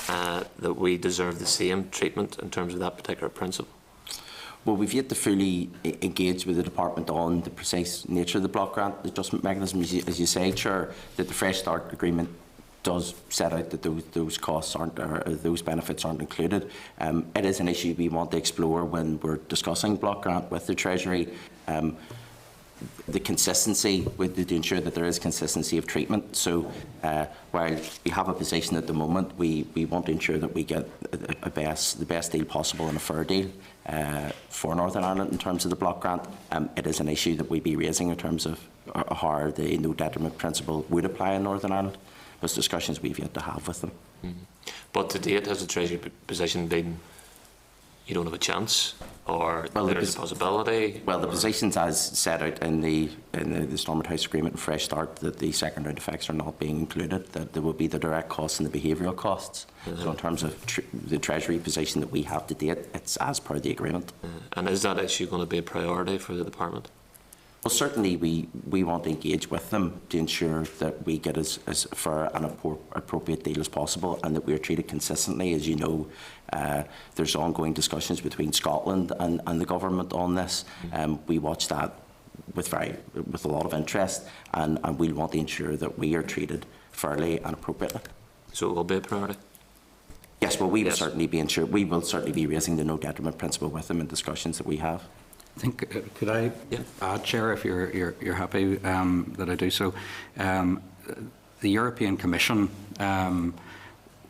[SPEAKER 1] that we deserve the same treatment in terms of that particular principle?
[SPEAKER 13] Well, we've yet to fully engage with the department on the precise nature of the block grant adjustment mechanism. As you say, Chair, that the Fresh Start Agreement does set out that those costs aren't, or those benefits aren't included. It is an issue we want to explore when we're discussing block grant with the Treasury. The consistency, to ensure that there is consistency of treatment. So while we have a position at the moment, we want to ensure that we get the best deal possible and a fair deal for Northern Ireland in terms of the block grant. It is an issue that we'd be raising in terms of how the no detriment principle would apply in Northern Ireland. Those discussions we've yet to have with them.
[SPEAKER 1] But to date, has the Treasury position been you don't have a chance, or there's a possibility? Well,
[SPEAKER 13] the positions as set out in the Stormont House Agreement and Fresh Start, that the second round effects are not being included, that there will be the direct costs and the behavioural costs. So in terms of the Treasury position that we have to date, it's as per the agreement.
[SPEAKER 1] And is that issue going to be a priority for the department?
[SPEAKER 13] Well, certainly we want to engage with them to ensure that we get as fair and appropriate deal as possible, and that we are treated consistently. As you know, there's ongoing discussions between Scotland and the government on this. We watch that with a lot of interest, and we'll want to ensure that we are treated fairly and appropriately.
[SPEAKER 1] So it will be a priority?
[SPEAKER 13] Yes, well, we will
[SPEAKER 1] Yes.
[SPEAKER 13] certainly be raising the no detriment principle with them in discussions that we have.
[SPEAKER 14] I think, could I add, Chair, if you're happy that I do so? The European Commission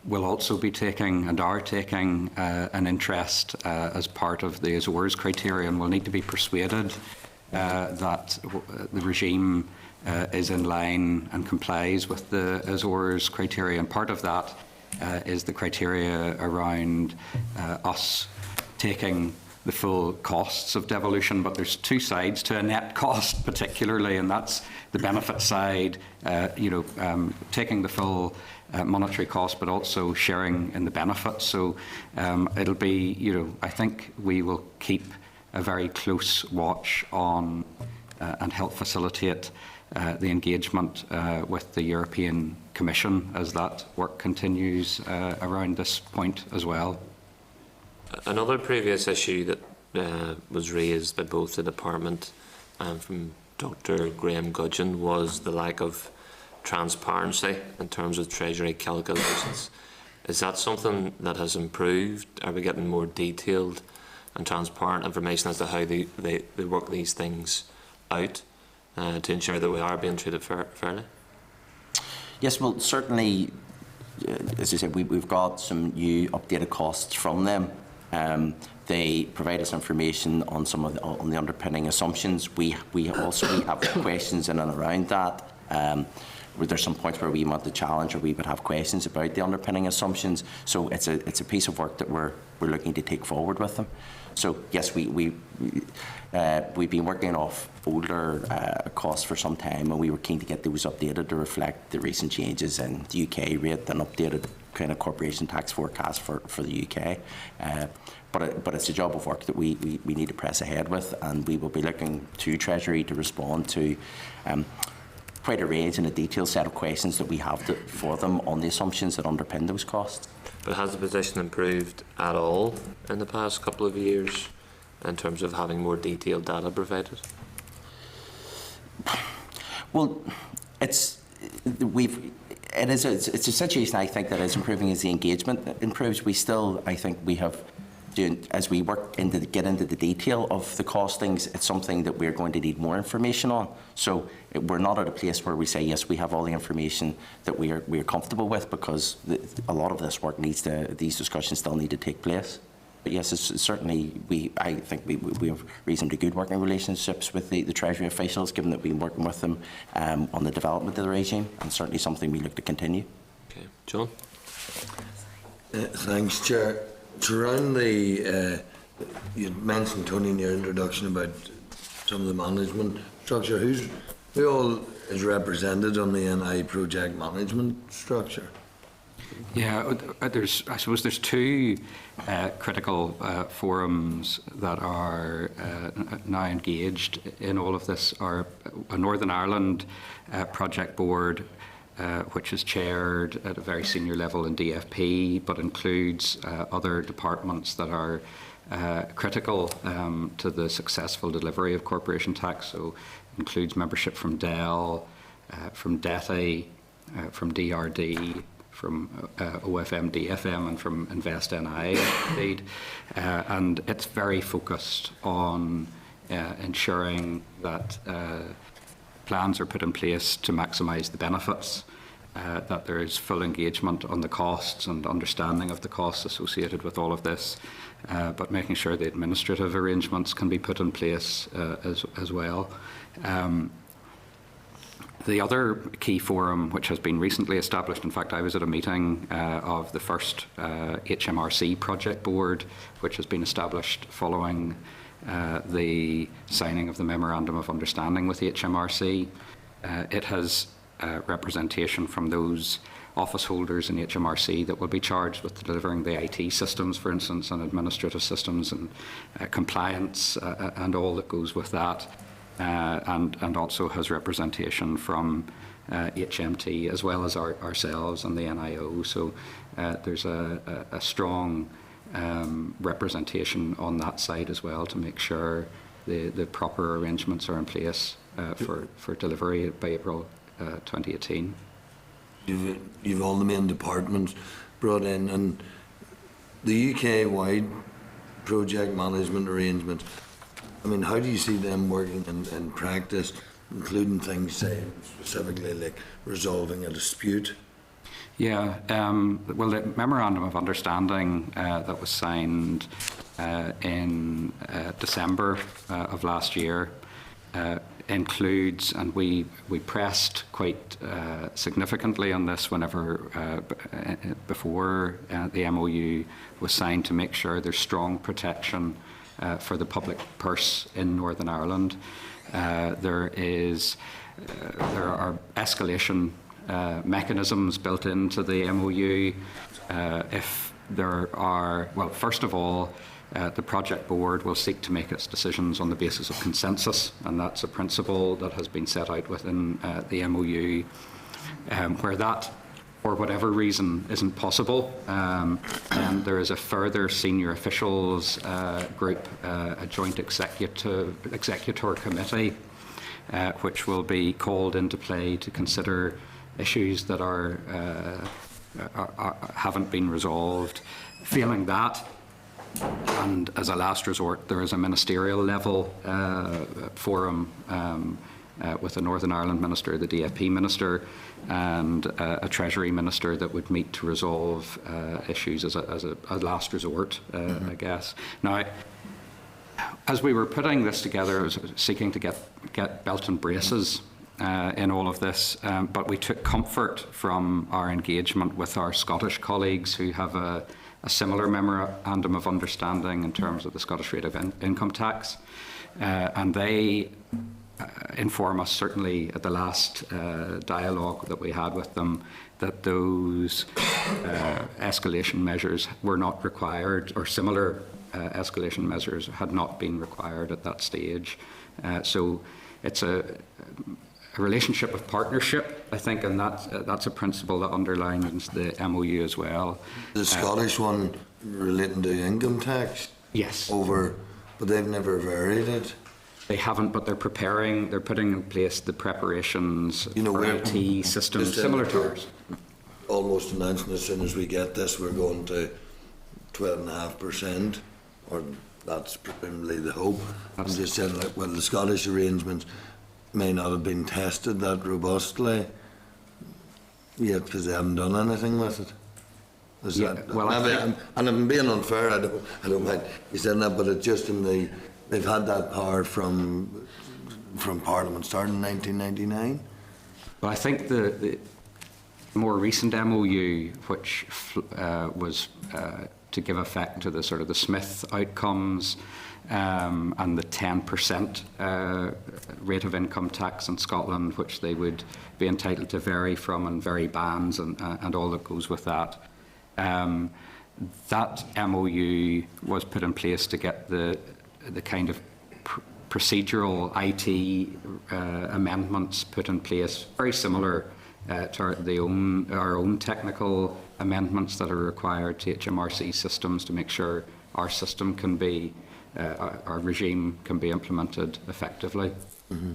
[SPEAKER 14] will also be taking and are taking an interest as part of the Azores criteria, and will need to be persuaded that the regime is in line and complies with the Azores criteria. And part of that is the criteria around us taking the full costs of devolution, but there's two sides to a net cost particularly, and that's the benefit side, taking the full monetary cost, but also sharing in the benefits. So it'll be, I think we will keep a very close watch on and help facilitate the engagement with the European Commission as that work continues around this point as well.
[SPEAKER 1] Another previous issue that was raised by both the department and from Dr. Graham Gudgeon was the lack of transparency in terms of Treasury calculations. Is that something that has improved? Are we getting more detailed and transparent information as to how they work these things out to ensure that we are being treated fairly?
[SPEAKER 13] Yes, well, certainly, as I said, we've got some new updated costs from them. They provide us information on some of the underpinning assumptions. We have questions in and around that. There's some points where we want to challenge, or we would have questions about the underpinning assumptions. So it's a piece of work that we're looking to take forward with them. So yes, we've been working off older costs for some time, and we were keen to get those updated to reflect the recent changes in the UK rate and updated kind of corporation tax forecast for the UK. But it's a job of work that we need to press ahead with, and we will be looking to Treasury to respond to quite a range and a detailed set of questions that we have for them on the assumptions that underpin those costs.
[SPEAKER 1] But has the position improved at all in the past couple of years in terms of having more detailed data provided?
[SPEAKER 13] Well, it's a situation I think that is improving as the engagement improves. We still, I think, we have. As we get into the detail of the costings, it's something that we're going to need more information on. So we're not at a place where we say, yes, we have all the information that we are comfortable with, because a lot of this work these discussions still need to take place. But yes, it's certainly, I think we have reasonably good working relationships with the Treasury officials, given that we've been working with them on the development of the regime, and certainly something we look to continue.
[SPEAKER 1] Okay, John?
[SPEAKER 9] Thanks, Chair. Around you mentioned, Tony, in your introduction about some of the management structure. Who all is represented on the NI project management structure?
[SPEAKER 14] Yeah, I suppose there's two critical forums that are now engaged in all of this. Are a Northern Ireland project board, which is chaired at a very senior level in DFP, but includes other departments that are critical to the successful delivery of corporation tax. So includes membership from DEL, from DETI, from DRD, from OFM, DFM, and from InvestNI, indeed. And it's very focused on ensuring that plans are put in place to maximise the benefits, that there is full engagement on the costs and understanding of the costs associated with all of this, but making sure the administrative arrangements can be put in place as well. The other key forum, which has been recently established, in fact, I was at a meeting of the first HMRC project board, which has been established following the signing of the Memorandum of Understanding with the HMRC. It has representation from those office holders in HMRC that will be charged with delivering the IT systems, for instance, and administrative systems and compliance and all that goes with that. and also has representation from HMT as well as ourselves and the NIO. So there's a strong representation on that side as well to make sure the proper arrangements are in place for delivery by April 2018.
[SPEAKER 9] You've all the main departments brought in, and the UK-wide project management arrangements, I mean, how do you see them working in practice, including things, say, specifically like resolving a dispute?
[SPEAKER 14] Yeah, well, the Memorandum of Understanding that was signed in December of last year includes, and we pressed quite significantly on this whenever before the MOU was signed, to make sure there's strong protection for the public purse in Northern Ireland. There are escalation mechanisms built into the MOU. If there are, well, first of all, the project board will seek to make its decisions on the basis of consensus, and that's a principle that has been set out within the MOU. Where that, for whatever reason, isn't possible, then there is a further senior officials group, a joint executor committee, which will be called into play to consider issues that haven't been resolved. Failing that, and as a last resort, there is a ministerial level forum with the Northern Ireland Minister, the DFP Minister, and a Treasury Minister that would meet to resolve issues as a last resort, I guess. Now, as we were putting this together, I was seeking to get belt and braces in all of this, but we took comfort from our engagement with our Scottish colleagues who have a similar memorandum of understanding in terms of the Scottish rate of income tax, and they inform us, certainly at the last dialogue that we had with them, that those escalation measures were not required, or similar escalation measures had not been required at that stage. So it's a relationship of partnership, I think, and that's a principle that underlines the MOU as well.
[SPEAKER 9] The Scottish one relating to income tax?
[SPEAKER 14] Yes.
[SPEAKER 9] But they've never varied it?
[SPEAKER 14] They haven't, but they're putting in place the preparations for IT systems similar to ours.
[SPEAKER 9] Almost announcing as soon as we get this, we're going to 12.5%, or that's presumably the hope. I'm just saying, like, well, the Scottish arrangements may not have been tested that robustly yet because they haven't done anything with it. And I'm being unfair, I don't mind you saying that, but it's just they've had that power from Parliament starting in 1999.
[SPEAKER 14] Well, I think the more recent MOU, which was to give effect to the sort of the Smith outcomes, and the 10% rate of income tax in Scotland, which they would be entitled to vary from, and vary bands and all that goes with that. That MOU was put in place to get the kind of procedural IT amendments put in place, very similar to our own technical amendments that are required to HMRC systems to make sure our system can be, our regime can be implemented effectively.
[SPEAKER 9] Mm-hmm.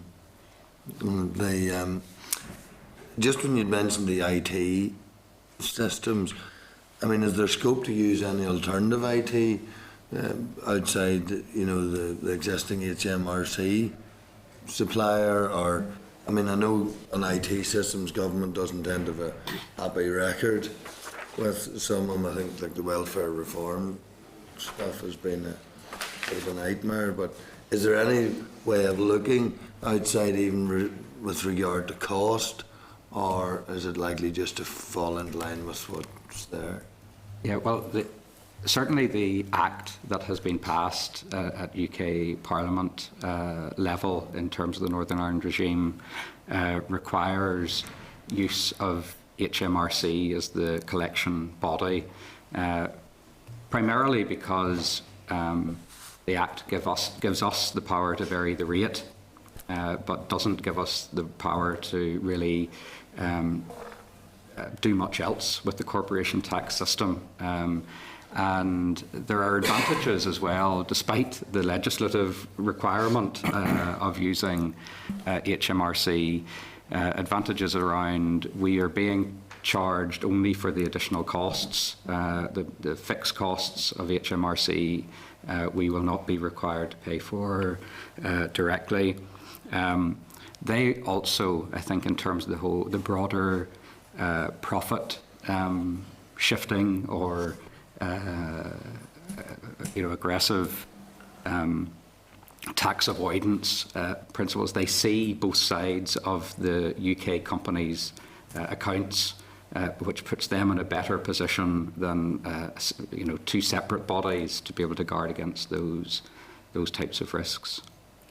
[SPEAKER 9] Just when you mentioned the IT systems, I mean, is there scope to use any alternative IT outside, the existing HMRC supplier? Or, I mean, I know on IT systems, government doesn't tend to have a happy record with some of them. I think like the welfare reform stuff has been a bit of a nightmare. But is there any way of looking outside, even with regard to cost, or is it likely just to fall in line with what's there?
[SPEAKER 14] Yeah, well, certainly the Act that has been passed at UK Parliament level in terms of the Northern Ireland regime requires use of HMRC as the collection body, primarily because the Act gives us the power to vary the rate but doesn't give us the power to really do much else with the corporation tax system. And there are advantages as well, despite the legislative requirement of using HMRC. Advantages around we are being charged only for the additional costs, the fixed costs of HMRC. We will not be required to pay for directly. They also, I think, in terms of the broader profit shifting or aggressive tax avoidance principles, they see both sides of the UK companies' accounts, which puts them in a better position than two separate bodies to be able to guard against those types of risks.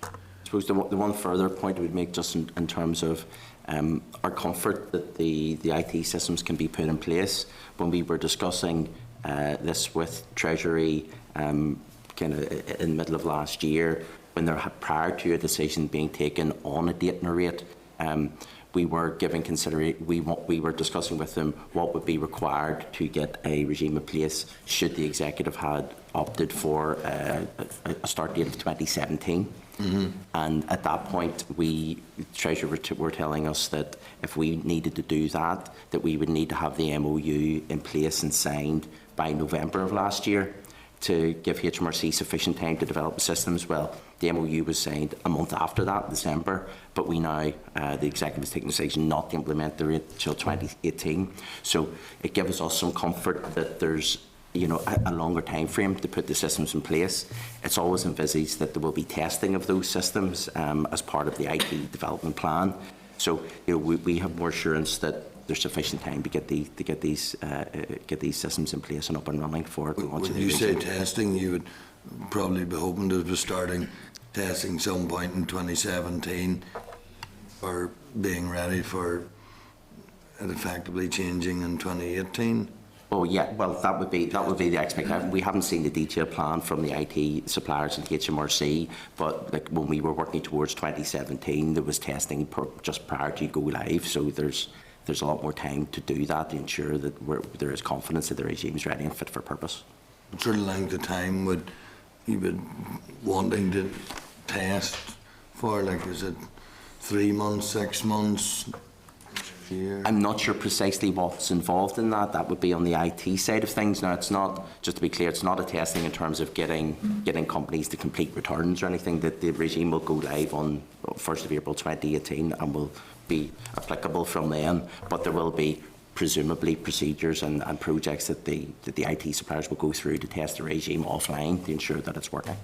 [SPEAKER 13] I suppose the one further point I would make, just in terms of our comfort that the IT systems can be put in place. When we were discussing this with Treasury kind of in the middle of last year, when prior to a decision being taken on a date and a rate, we were giving consideration. We were discussing with them what would be required to get a regime in place should the executive had opted for a start date of 2017. Mm-hmm. And at that point, Treasury were telling us that if we needed to do that, that we would need to have the MOU in place and signed by November of last year to give HMRC sufficient time to develop the systems. Well, the MOU was signed a month after that, December, but we now, the executive has taken the decision not to implement the rate until 2018. So it gives us some comfort that there's a longer time frame to put the systems in place. It's always envisaged that there will be testing of those systems as part of the IT development plan. So we have more assurance that there's sufficient time to get these systems in place and up and running for it.
[SPEAKER 9] When you say testing, you would probably be hoping to be starting testing some point in 2017, or being ready for it effectively changing in 2018.
[SPEAKER 13] Oh yeah, well that would be the expectation. We haven't seen the detailed plan from the IT suppliers and HMRC, but when we were working towards 2017, there was testing just prior to go live. So there's a lot more time to do that to ensure that there is confidence that the regime is ready and fit for purpose.
[SPEAKER 9] What sort of length of time would you be wanting to test for? Like, is it 3 months, 6 months?
[SPEAKER 13] I'm not sure precisely what's involved in that. That would be on the IT side of things. Now, it's not, just to be clear, it's not a testing in terms of getting companies to complete returns or anything. That the regime will go live on 1st of April 2018 and will be applicable from then. But there will be presumably procedures and projects that the IT suppliers will go through to test the regime offline to ensure that it's working.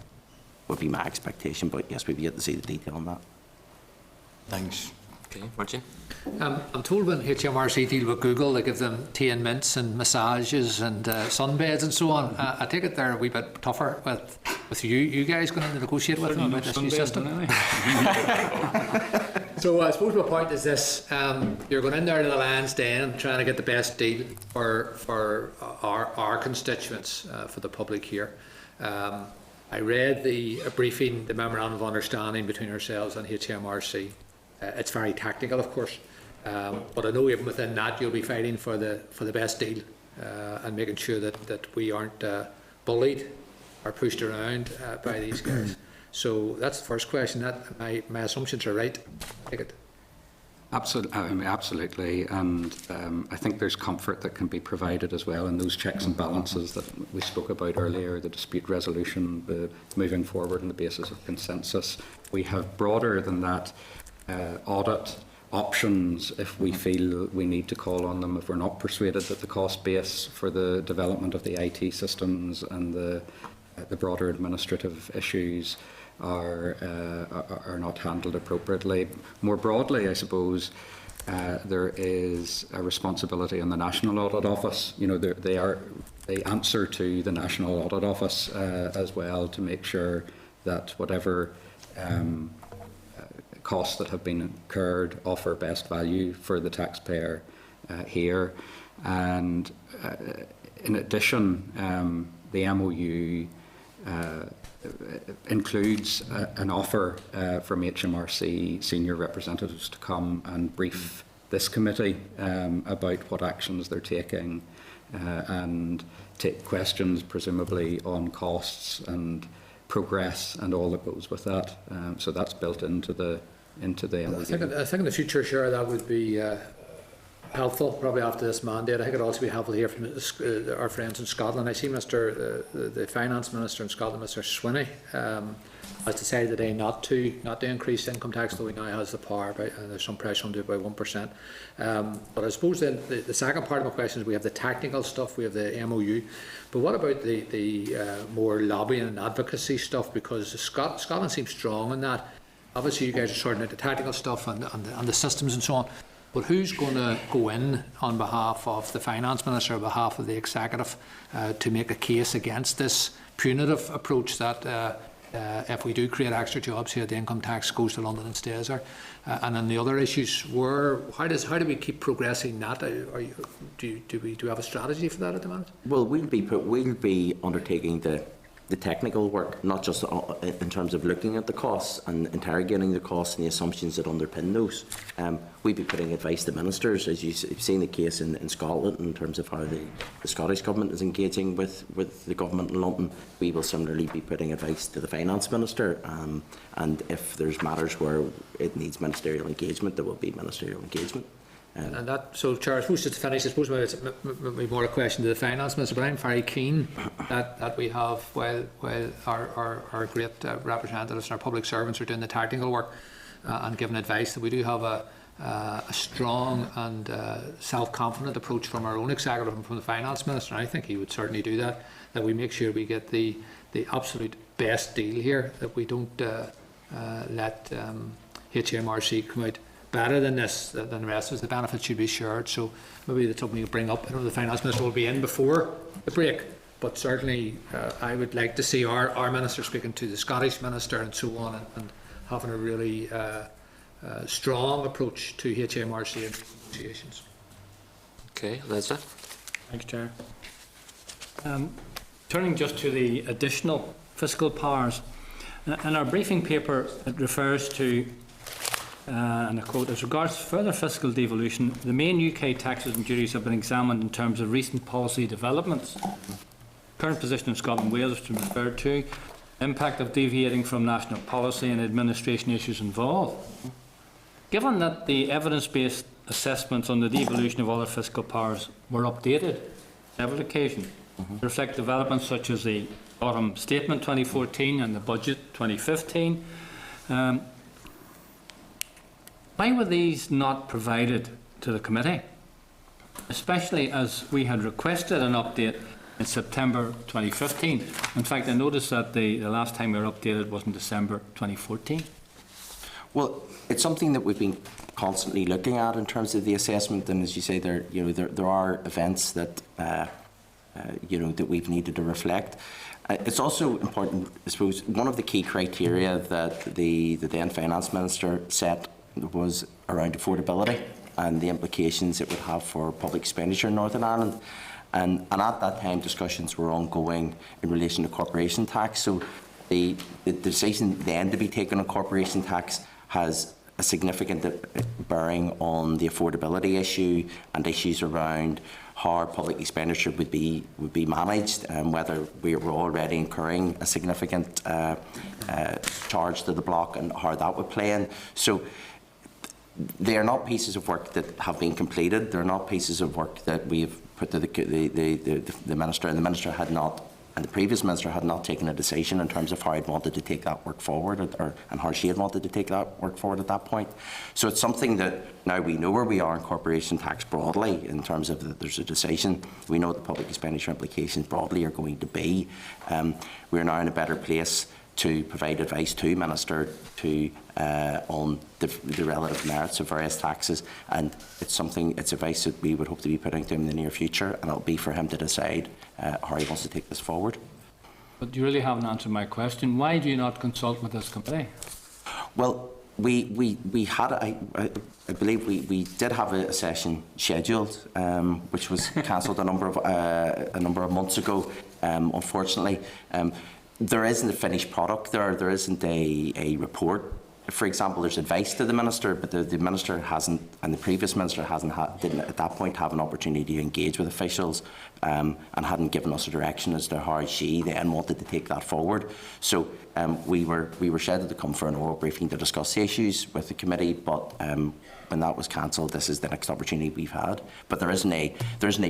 [SPEAKER 13] Would be my expectation. But yes, we've yet to see the detail on that.
[SPEAKER 9] Thanks.
[SPEAKER 1] Okay, Martin.
[SPEAKER 6] I'm told when HMRC deal with Google, they give them tea and mints and massages and sunbeds and so on. I take it they're a wee bit tougher with you guys going to negotiate with them about this new system. So I suppose my point is this: you're going in there to the Lion's Den, trying to get the best deal for our constituents, for the public here. I read the briefing, the memorandum of understanding between ourselves and HMRC. It's very tactical, of course, but I know even within that you'll be fighting for the best deal and making sure that we aren't bullied or pushed around by these guys. So that's the first question. That my assumptions are right. Take it.
[SPEAKER 14] Absolutely, and I think there's comfort that can be provided as well in those checks and balances that we spoke about earlier, the dispute resolution, the moving forward on the basis of consensus. We have broader than that audit options if we feel we need to call on them, if we're not persuaded that the cost base for the development of the IT systems and the broader administrative issues are not handled appropriately. More broadly, I suppose, there is a responsibility on the National Audit Office. They answer to the National Audit Office as well to make sure that whatever costs that have been incurred offer best value for the taxpayer here. And in addition, the MOU includes an offer from HMRC senior representatives to come and brief this committee about what actions they're taking and take questions, presumably, on costs and progress and all that goes with that. So that's built into the MOU.
[SPEAKER 6] I think in the future, sure, that would be helpful, probably after this mandate. I think it'd also be helpful to hear from our friends in Scotland. I see the Finance Minister in Scotland, Mr Swinney, has decided today not to increase income tax, though he now has the power, and there's some pressure on to do it by 1%. But I suppose then the second part of my question is we have the technical stuff, we have the MOU, but what about the more lobbying and advocacy stuff? Because Scotland seems strong in that. Obviously, you guys are sorting out the technical stuff and the systems and so on. But who's going to go in on behalf of the Finance Minister, on behalf of the Executive, to make a case against this punitive approach that if we do create extra jobs here, the income tax goes to London and stays there? And then the other issues were, how do we keep progressing that? Do we have a strategy for that at the moment?
[SPEAKER 13] Well, we'll be undertaking the technical work, not just in terms of looking at the costs and interrogating the costs and the assumptions that underpin those. We'll be putting advice to ministers, as you've seen the case in Scotland in terms of how the Scottish Government is engaging with the Government in London. We will similarly be putting advice to the Finance Minister, and if there's matters where it needs ministerial engagement, there will be ministerial engagement.
[SPEAKER 6] And that, so, Chair, I suppose just to finish, I suppose maybe it's more a question to the Finance Minister, but I'm very keen that we have, while our great representatives and our public servants are doing the technical work and giving advice, that we do have a strong and self-confident approach from our own Executive and from the Finance Minister, and I think he would certainly do that we make sure we get the absolute best deal here, that we don't let HMRC come out better than this, than the rest of us. The benefits should be shared. So maybe that's something you bring up. I know the Finance Minister will be in before the break, but certainly I would like to see our Minister speaking to the Scottish Minister and so on, and having a really strong approach to HMRC and negotiations.
[SPEAKER 1] Okay, Leslie.
[SPEAKER 4] Thanks, Chair. Turning just to the additional fiscal powers, in our briefing paper it refers to and I quote, as regards further fiscal devolution, the main UK taxes and duties have been examined in terms of recent policy developments. Current position of Scotland and Wales has been referred to, impact of deviating from national policy and administration issues involved. Given that the evidence-based assessments on the devolution of other fiscal powers were updated several occasions to reflect developments such as the Autumn Statement 2014 and the Budget 2015, why were these not provided to the committee, especially as we had requested an update in September 2015? In fact, I noticed that the last time we were updated was in December 2014.
[SPEAKER 13] Well, it's something that we've been constantly looking at in terms of the assessment, and as you say, there are events that that we've needed to reflect. It's also important, I suppose, one of the key criteria that the then Finance Minister set was around affordability and the implications it would have for public expenditure in Northern Ireland. And at that time, discussions were ongoing in relation to corporation tax. So the decision then to be taken on corporation tax has a significant bearing on the affordability issue and issues around how our public expenditure would be managed, and whether we're already incurring a significant charge to the block and how that would play in. So they are not pieces of work that have been completed. They are not pieces of work that we have put to the Minister, and the Minister had not, and the previous Minister had not taken a decision in terms of how he'd wanted to take that work forward, and how she had wanted to take that work forward at that point. So it's something that now we know where we are in corporation tax broadly, in terms of that there's a decision. We know what the public expenditure implications broadly are going to be. We're now in a better place to provide advice to Minister on the relative merits of various taxes, and it's advice that we would hope to be putting to him in the near future, and it'll be for him to decide how he wants to take this forward.
[SPEAKER 4] But you really haven't answered my question. Why do you not consult with this committee?
[SPEAKER 13] Well, we had, I believe we did have a session scheduled, which was cancelled a number of months ago, unfortunately. there isn't a finished product. There isn't a report. For example, there's advice to the minister, but the minister hasn't, and the previous minister didn't at that point have an opportunity to engage with officials, and hadn't given us a direction as to how she then wanted to take that forward. So we were scheduled to come for an oral briefing to discuss the issues with the committee, but when that was cancelled, this is the next opportunity we've had. But there isn't a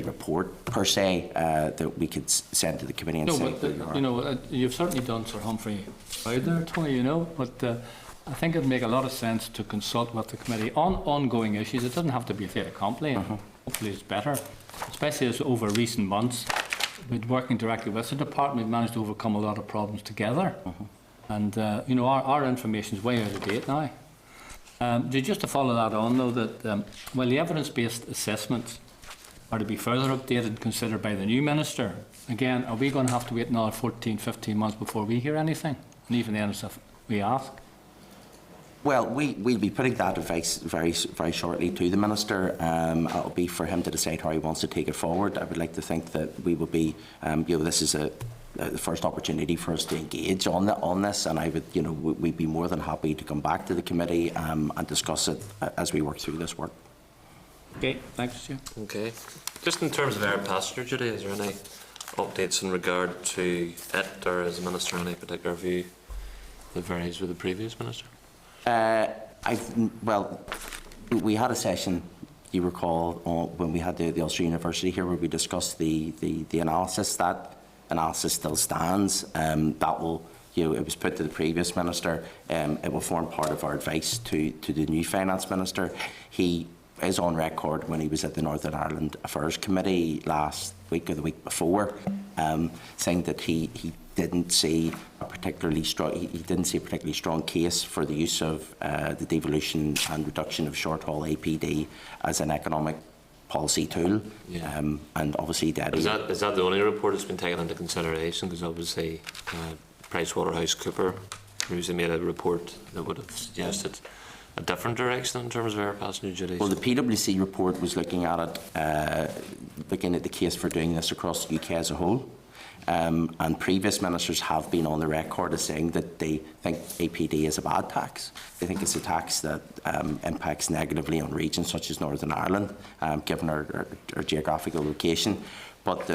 [SPEAKER 13] report per se that we could send to the committee and say.
[SPEAKER 4] But you've certainly done Sir Humphrey proud there, Tony. But I think it'd make a lot of sense to consult with the committee on ongoing issues. It doesn't have to be a fait accompli. Hopefully, it's better, especially as over recent months, with working directly with the department, we've managed to overcome a lot of problems together. And our information is way out of date now. Just to follow that on, though, that while the evidence-based assessments are to be further updated and considered by the new minister, again, are we going to have to wait another 14, 15 months before we hear anything? And even then, if we ask.
[SPEAKER 13] Well, we'll be putting that advice very, very shortly to the minister. It'll be for him to decide how he wants to take it forward. I would like to think that we will be, this is the first opportunity for us to engage on this, and I would, we'd be more than happy to come back to the committee and discuss it as we work through this work.
[SPEAKER 4] Okay, thanks, Chair.
[SPEAKER 1] Okay. Just in terms of air passenger duty, is there any updates in regard to it, or is the minister any particular view that varies with the previous minister?
[SPEAKER 13] We had a session, you recall, when we had the Ulster University here, where we discussed the analysis. That analysis still stands. That will, it was put to the previous minister. It will form part of our advice to the new finance minister. He is on record when he was at the Northern Ireland Affairs Committee last week or the week before, saying that he didn't see a particularly strong case for the use of the devolution and reduction of short-haul APD as an economic policy tool.
[SPEAKER 1] Yeah.
[SPEAKER 13] And obviously that
[SPEAKER 1] is that the only report that's been taken into consideration? Because obviously PricewaterhouseCoopers usually made a report that would have suggested a different direction in terms of air passenger duties.
[SPEAKER 13] Well, the PwC report was looking at it, looking at the case for doing this across the UK as a whole. And previous ministers have been on the record as saying that they think APD is a bad tax. They think it's a tax that impacts negatively on regions such as Northern Ireland, given our geographical location. But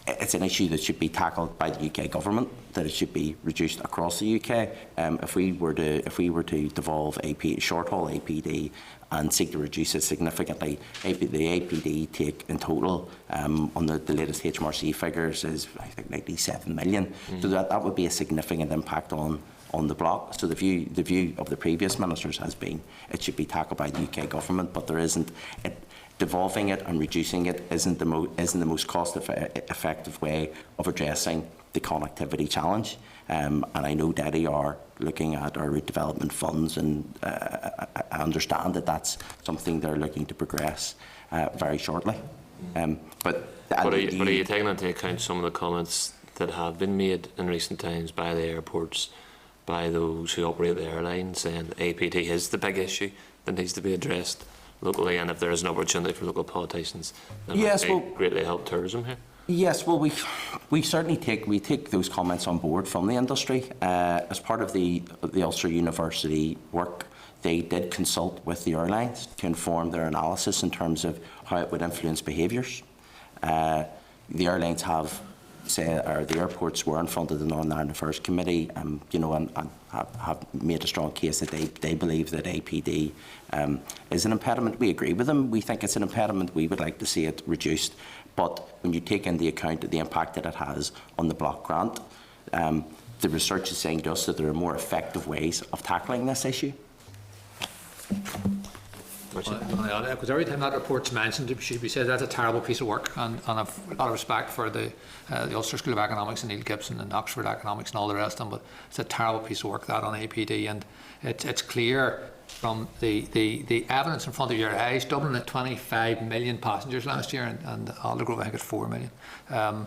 [SPEAKER 13] it's an issue that should be tackled by the UK government, that it should be reduced across the UK. If we were to devolve short-haul APD and seek to reduce it significantly, the APD take in total on the latest HMRC figures is, I think, 97 million. So that would be a significant impact on the block. So the view of the previous ministers has been it should be tackled by the UK government, but there isn't. Devolving it and reducing it isn't the most cost-effective way of addressing the connectivity challenge. And I know DETI are looking at our route development funds, and I understand that that's something they're looking to progress very shortly. But are you
[SPEAKER 1] taking into account some of the comments that have been made in recent times by the airports, by those who operate the airlines, saying APD is the big issue that needs to be addressed locally, and if there is an opportunity for local politicians, that might greatly help tourism here?
[SPEAKER 13] Yes, well, we certainly take those comments on board from the industry. As part of the Ulster University work, they did consult with the airlines to inform their analysis in terms of how it would influence behaviours. The airlines have the airports were in front of the Northern Ireland Affairs Committee, and have made a strong case that they believe that APD is an impediment. We agree with them. We think it's an impediment. We would like to see it reduced. But when you take into account the impact that it has on the block grant, the research is saying to us that there are more effective ways of tackling this issue.
[SPEAKER 6] Because every time that report's mentioned, it should be said that's a terrible piece of work, and I've a lot of respect for the Ulster School of Economics and Neil Gibson and Oxford Economics and all the rest of them, but it's a terrible piece of work, that on APD, and it's clear from the evidence in front of your eyes. Dublin had 25 million passengers last year, and Aldergrove I think it's 4 million. And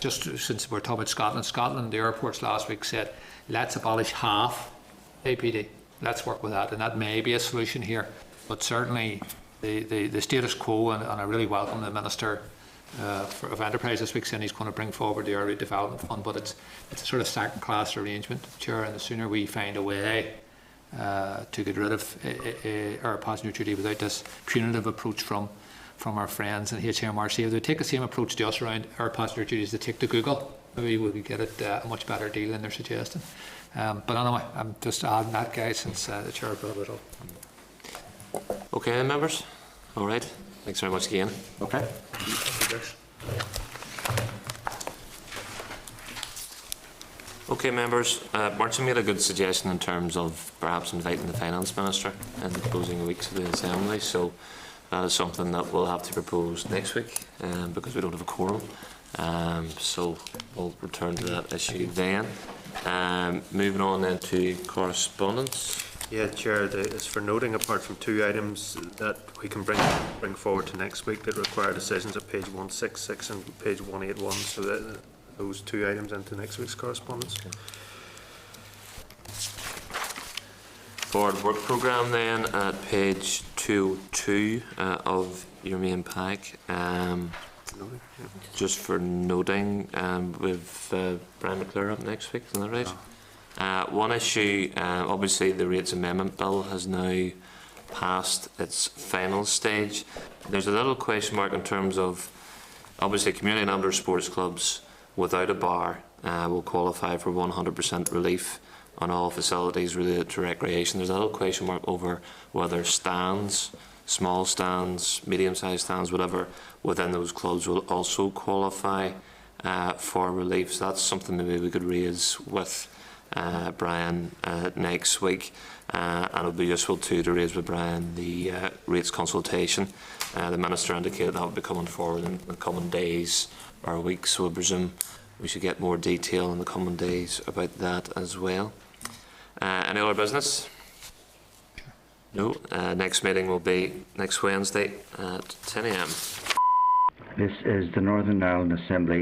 [SPEAKER 6] since we're talking about Scotland, the airports last week said, let's abolish half APD. Let's work with that, and that may be a solution here. But certainly the status quo, and I really welcome the Minister of Enterprise this week, saying he's going to bring forward the Early Development Fund, but it's a sort of second-class arrangement, Chair, and the sooner we find a way to get rid of our passenger duty without this punitive approach from our friends in HMRC, if they take the same approach to us around our passenger duties they take to Google, maybe we could get it a much better deal than they're suggesting. But anyway, I'm just adding that, guys, since the Chair brought it up.
[SPEAKER 1] Okay, then, members? All right. Thanks very much again.
[SPEAKER 13] Okay.
[SPEAKER 1] Okay, members. Martin made a good suggestion in terms of perhaps inviting the Finance Minister in the closing weeks of the Assembly. So that is something that we'll have to propose next week because we don't have a quorum. So we'll return to that issue then. Moving on then to correspondence.
[SPEAKER 15] Yeah, Chair, it's for noting, apart from 2 items that we can bring forward to next week that require decisions at page 166 and page 181, so that those 2 items into next week's correspondence.
[SPEAKER 1] For the work programme then, at page 202 of your main pack, just for noting, with Brian McClure up next week, isn't that right? One issue, obviously the Rates Amendment Bill has now passed its final stage. There's a little question mark in terms of, obviously, community and outdoor sports clubs without a bar will qualify for 100% relief on all facilities related to recreation. There's a little question mark over whether stands, small stands, medium-sized stands, whatever, within those clubs will also qualify for relief. So that's something maybe we could raise with Brian next week, and it'll be useful too to raise with Brian the rates consultation. The Minister indicated that would be coming forward in the coming days or weeks, so I presume we should get more detail in the coming days about that as well. Any other business? No. Next meeting will be next Wednesday at 10 AM.
[SPEAKER 16] This is the Northern Ireland Assembly.